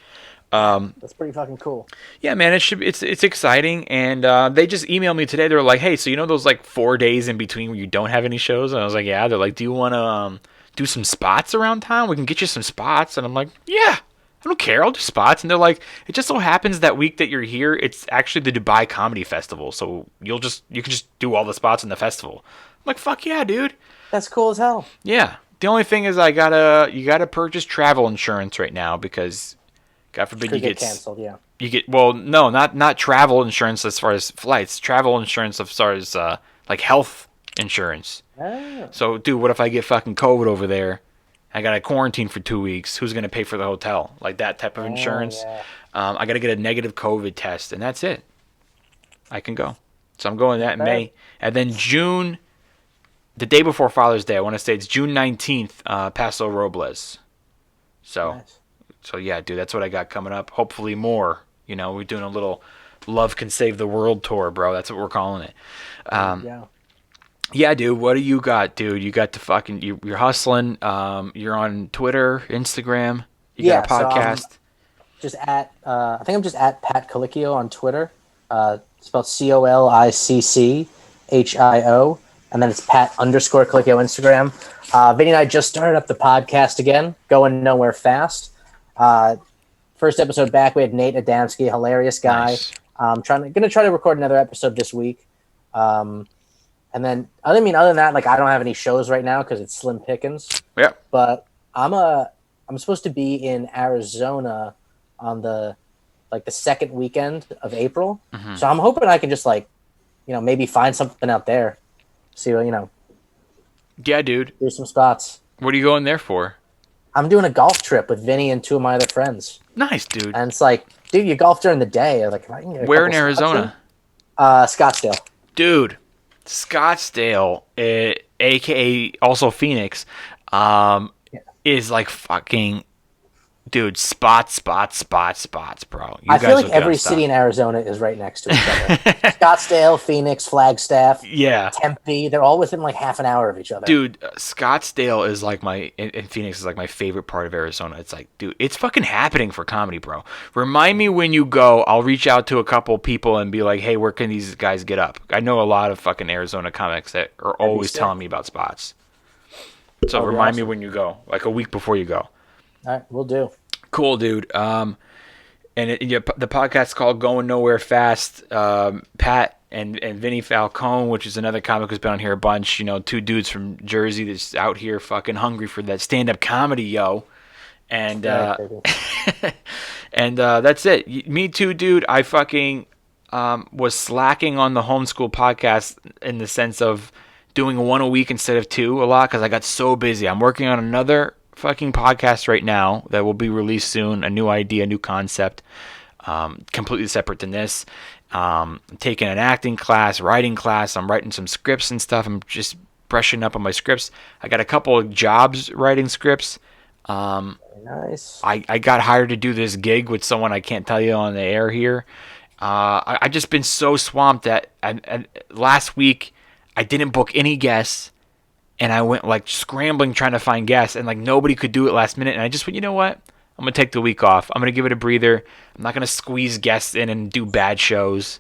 Speaker 3: That's pretty fucking cool.
Speaker 2: Yeah, man, it's exciting, and they just emailed me today. They were like, "Hey, so you know those like 4 days in between where you don't have any shows?" And I was like, "Yeah." They're like, "Do you want to do some spots around town? We can get you some spots." And I'm like, "Yeah, I don't care. I'll do spots." And they're like, "It just so happens that week that you're here, it's actually the Dubai Comedy Festival, so you can just do all the spots in the festival." I'm like, "Fuck yeah, dude."
Speaker 3: That's cool as hell.
Speaker 2: Yeah. The only thing is, you gotta purchase travel insurance right now because, God forbid,
Speaker 3: Could
Speaker 2: you
Speaker 3: get
Speaker 2: get
Speaker 3: canceled, yeah.
Speaker 2: you get, well, no, not travel insurance as far as flights, travel insurance as far as like health insurance.
Speaker 3: Oh.
Speaker 2: So, dude, what if I get fucking COVID over there? I got to quarantine for 2 weeks. Who's gonna pay for the hotel? Like that type of insurance.
Speaker 3: yeah.
Speaker 2: I got to get a negative COVID test, and that's it. I can go. So I'm going that in May, and then June, the day before Father's Day. I want to say it's June 19th, Paso Robles. So.
Speaker 3: Nice.
Speaker 2: So yeah, dude, that's what I got coming up. Hopefully more. You know, we're doing a little Love Can Save the World tour, bro. That's what we're calling it.
Speaker 3: Yeah.
Speaker 2: Yeah, dude. What do you got, dude? You got the fucking. You're hustling. You're on Twitter, Instagram. You got a
Speaker 3: Yeah, so I'm
Speaker 2: podcast.
Speaker 3: Just at I think I'm just at Pat Colicchio on Twitter. Spelled COLICCHIO, and then it's Pat_Colicchio Instagram. Vinny and I just started up the podcast again, going nowhere fast. First episode back, we had Nate Adamski, hilarious guy.
Speaker 2: Nice.
Speaker 3: Gonna try to record another episode this week. And then other than that, like I don't have any shows right now because it's slim pickings.
Speaker 2: Yeah.
Speaker 3: But I'm supposed to be in Arizona on the second weekend of April.
Speaker 2: Mm-hmm.
Speaker 3: So I'm hoping I can just maybe find something out there. See what
Speaker 2: Yeah, dude.
Speaker 3: do some spots.
Speaker 2: What are you going there for?
Speaker 3: I'm doing a golf trip with Vinny and two of my other friends.
Speaker 2: Nice, dude.
Speaker 3: And it's like, dude, you golf during the day. Like, if I can get a
Speaker 2: Where in
Speaker 3: couple spots
Speaker 2: Arizona?
Speaker 3: Scottsdale.
Speaker 2: Dude, Scottsdale, aka also Phoenix, is like fucking, dude, spots, bro. You
Speaker 3: I
Speaker 2: guys
Speaker 3: feel like
Speaker 2: will get
Speaker 3: every
Speaker 2: unstuck.
Speaker 3: city in Arizona is right next to each other. Scottsdale, Phoenix, Flagstaff,
Speaker 2: Yeah.
Speaker 3: Tempe, they're all within like half an hour of each other.
Speaker 2: Dude, Scottsdale is like and Phoenix is like my favorite part of Arizona. It's like, dude, it's fucking happening for comedy, bro. Remind me when you go. I'll reach out to a couple people and be like, hey, where can these guys get up? I know a lot of fucking Arizona comics that are always
Speaker 3: sick.
Speaker 2: telling me about spots. So
Speaker 3: That'd be
Speaker 2: remind me
Speaker 3: awesome.
Speaker 2: when you go, like a week before you go.
Speaker 3: All right, we'll do.
Speaker 2: Cool, dude. And the podcast's called Going Nowhere Fast. Pat and Vinny Falcone, which is another comic who's been on here a bunch. You know, two dudes from Jersey that's out here fucking hungry for that stand-up comedy, yo. And
Speaker 3: Right, baby.
Speaker 2: and that's it. Me too, dude. was slacking on the homeschool podcast in the sense of doing one a week instead of two a lot because I got so busy. I'm working on another fucking podcast right now that will be released soon. A new idea, new concept, completely separate than this. I'm taking an acting class, writing class. I'm writing some scripts and stuff. I'm just brushing up on my scripts. I got a couple of jobs writing scripts.
Speaker 3: Nice.
Speaker 2: I got hired to do this gig with someone I can't tell you on the air here. I just been so swamped that and last week I didn't book any guests, and I went like scrambling trying to find guests, and like nobody could do it last minute. And I just went, you know what? I'm gonna take the week off. I'm gonna give it a breather. I'm not gonna squeeze guests in and do bad shows.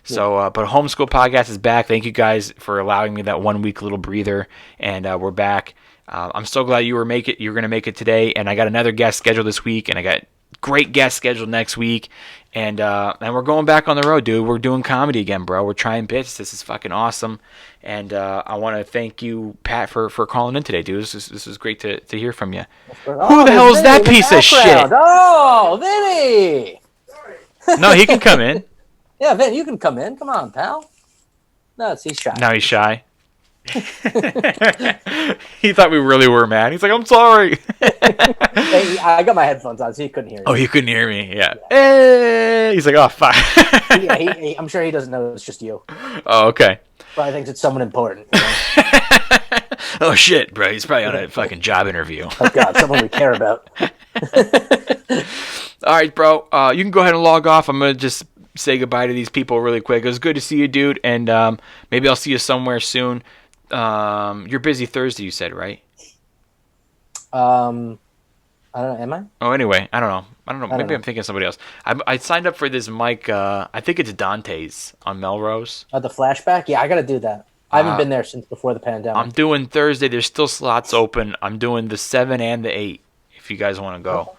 Speaker 2: So, but Homeschool Podcast is back. Thank you guys for allowing me that 1 week little breather, and we're back. I'm so glad you're gonna make it today, and I got another guest scheduled this week, and I got great guest scheduled next week, and we're going back on the road, dude. We're doing comedy again, bro. We're trying bits. This is fucking awesome, and I want to thank you, Pat, for calling in today, dude. This is great to hear from you. Who the hell is that piece of shit?
Speaker 3: Oh, Vinny!
Speaker 2: No, he can come in.
Speaker 3: Yeah, Vin, you can come in. Come on, pal. No, he's shy.
Speaker 2: Now he's shy. He thought we really were mad. He's like, I'm sorry.
Speaker 3: Hey, I got my headphones on, so he couldn't hear you.
Speaker 2: Oh, he couldn't hear me. Yeah. Hey! He's like, oh, fuck.
Speaker 3: Yeah, I'm sure he doesn't know it's just you.
Speaker 2: Oh, okay.
Speaker 3: Probably thinks it's someone important. You know?
Speaker 2: Oh, shit, bro. He's probably on a fucking job interview.
Speaker 3: Oh, God, someone we care about.
Speaker 2: All right, bro. You can go ahead and log off. I'm going to just say goodbye to these people really quick. It was good to see you, dude, and maybe I'll see you somewhere soon. You're busy Thursday, you said, right?
Speaker 3: I don't know. Am I?
Speaker 2: Oh, anyway, I don't know. Maybe I'm thinking of somebody else. I signed up for this mic. I think it's Dante's on Melrose.
Speaker 3: Oh, the flashback? Yeah, I got to do that. I haven't been there since before the pandemic.
Speaker 2: I'm doing Thursday. There's still slots open. I'm doing the 7 and the 8 if you guys want to go.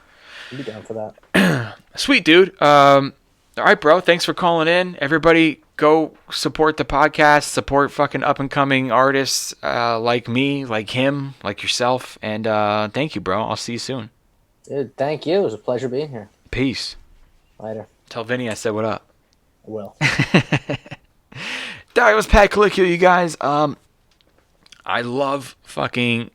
Speaker 3: I'll be down for that.
Speaker 2: Sweet, dude. All right, bro. Thanks for calling in. Everybody, go support the podcast. Support fucking up-and-coming artists like me, like him, like yourself. And thank you, bro. I'll see you soon.
Speaker 3: Dude, thank you. It was a pleasure being here.
Speaker 2: Peace.
Speaker 3: Later.
Speaker 2: Tell Vinny I said what up.
Speaker 3: I will.
Speaker 2: That was Pat Colicchio, you guys. I love fucking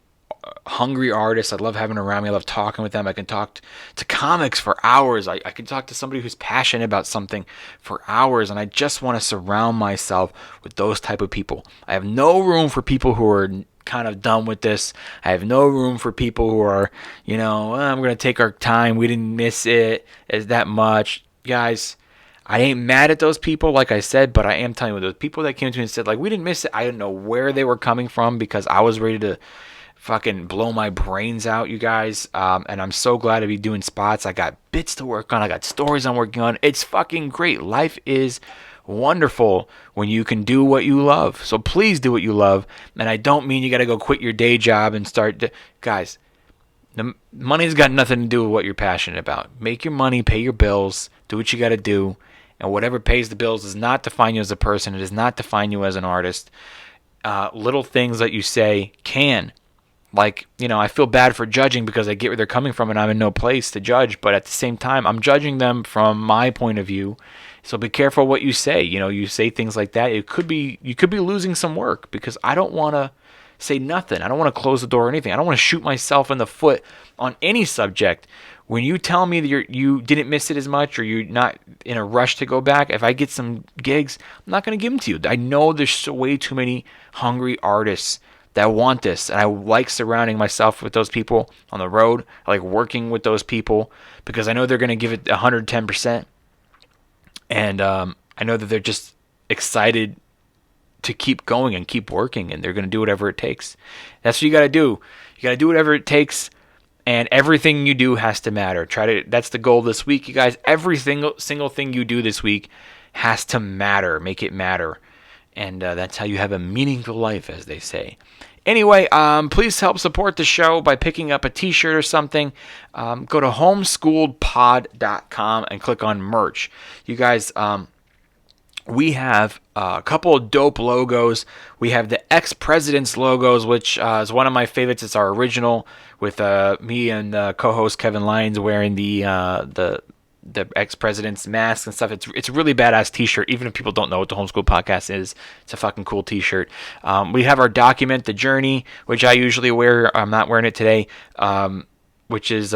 Speaker 2: hungry artists. I love having them around me. I love talking with them. I can talk to comics for hours. I can talk to somebody who's passionate about something for hours, and I just want to surround myself with those type of people. I have no room for people who are kind of done with this. I have no room for people who are, I'm going to take our time. We didn't miss it as that much. Guys, I ain't mad at those people, like I said, but I am telling you, those people that came to me and said, like, we didn't miss it. I didn't know where they were coming from because I was ready to fucking blow my brains out, you guys. And I'm so glad to be doing spots. I got bits to work on. I got stories I'm working on. It's fucking great. Life is wonderful when you can do what you love. So please do what you love. And I don't mean you got to go quit your day job and guys, the money's got nothing to do with what you're passionate about. Make your money, pay your bills, do what you got to do. And whatever pays the bills does not define you as a person. It does not define you as an artist. Little things that you say can. Like, I feel bad for judging because I get where they're coming from and I'm in no place to judge. But at the same time, I'm judging them from my point of view. So be careful what you say. You say things like that. You could be losing some work because I don't want to say nothing. I don't want to close the door or anything. I don't want to shoot myself in the foot on any subject. When you tell me that you didn't miss it as much or you're not in a rush to go back, if I get some gigs, I'm not going to give them to you. I know there's way too many hungry artists that want this, and I like surrounding myself with those people on the road. I like working with those people because I know they're going to give it 110%, and I know that they're just excited to keep going and keep working, and they're going to do whatever it takes. That's what you got to do. You got to do whatever it takes. And everything you do has to matter. That's the goal this week, you guys. Every single thing you do this week has to matter. Make it matter. And that's how you have a meaningful life, as they say. Anyway, please help support the show by picking up a t-shirt or something. Go to homeschooledpod.com and click on merch. You guys, we have a couple of dope logos. We have the ex-presidents logos, which is one of my favorites. It's our original with me and co-host Kevin Lyons wearing the the ex-president's masks and stuff. It's a really badass t-shirt. Even if people don't know what the Homeschool Podcast is, it's a fucking cool t-shirt. We have our document, The Journey, which I usually wear. I'm not wearing it today, which is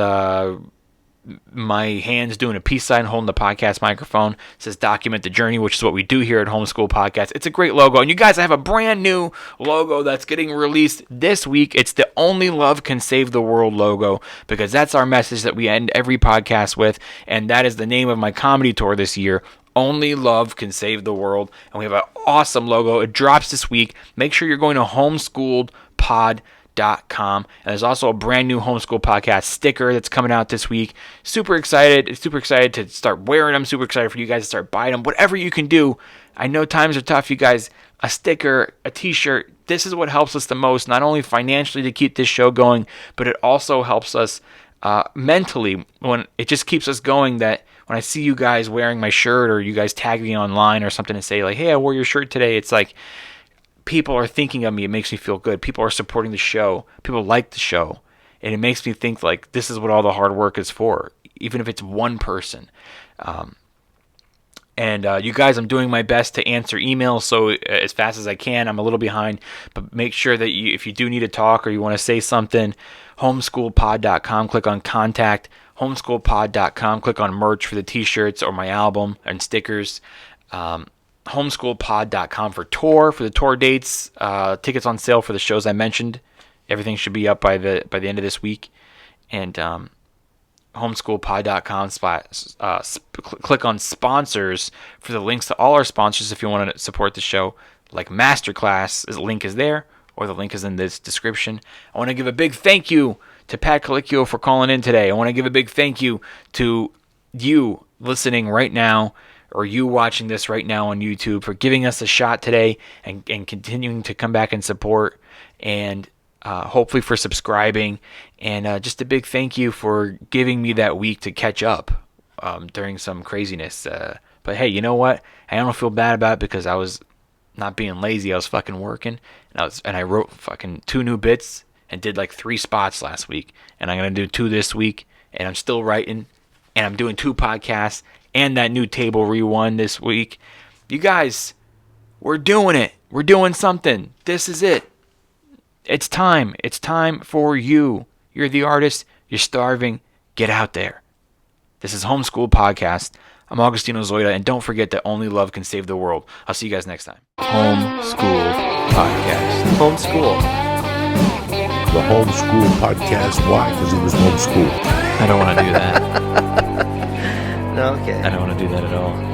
Speaker 2: my hands doing a peace sign holding the podcast microphone. It says Document the Journey, which is what we do here at Homeschool Podcast. It's a great logo. And you guys, I have a brand new logo that's getting released this week. It's the Only Love Can Save the World logo, because that's our message that we end every podcast with. And that is the name of my comedy tour this year. Only Love Can Save the World. And we have an awesome logo. It drops this week. Make sure you're going to homeschooledpod.com. And there's also a brand new Homeschool Podcast sticker that's coming out this week. Super excited to start wearing them. Super excited for you guys to start buying them. Whatever you can do. I know times are tough, you guys. A sticker, a t-shirt, this is what helps us the most, not only financially to keep this show going, but it also helps us mentally. When it just keeps us going, that when I see you guys wearing my shirt, or you guys tag me online or something and say like, hey, I wore your shirt today, it's like people are thinking of me. It makes me feel good. People are supporting the show. People like the show. And it makes me think like this is what all the hard work is for, even if it's one person. And you guys, I'm doing my best to answer emails so as fast as I can. I'm a little behind, but make sure that if you do need to talk or you want to say something, homeschoolpod.com, click on contact, homeschoolpod.com, click on merch for the t-shirts or my album and stickers. Homeschoolpod.com for the tour dates, tickets on sale for the shows I mentioned. Everything should be up by the end of this week. And homeschoolpod.com, click on sponsors for the links to all our sponsors if you want to support the show. Like Masterclass, the link is there, or the link is in this description. I want to give a big thank you to Pat Colicchio for calling in today. I want to give a big thank you to you listening right now, or you watching this right now on YouTube, for giving us a shot today and continuing to come back and support, and hopefully for subscribing. And just a big thank you for giving me that week to catch up during some craziness. But hey, you know what? I don't feel bad about it, because I was not being lazy. I was fucking working, and I wrote fucking 2 new bits and did like 3 spots last week. And I'm going to do 2 this week, and I'm still writing, and I'm doing 2 podcasts, and that new Table Rewind this week. You guys, we're doing it. We're doing something. This is it. It's time. It's time for you. You're the artist. You're starving. Get out there. This is Homeschool Podcast. I'm Augustino Zoida, and don't forget that only love can save the world. I'll see you guys next time. Homeschool Podcast.
Speaker 3: Homeschool.
Speaker 4: The Homeschool Podcast. Why? Because he was homeschooled.
Speaker 2: I don't want to do that.
Speaker 3: No, okay.
Speaker 2: I don't want to do that at all.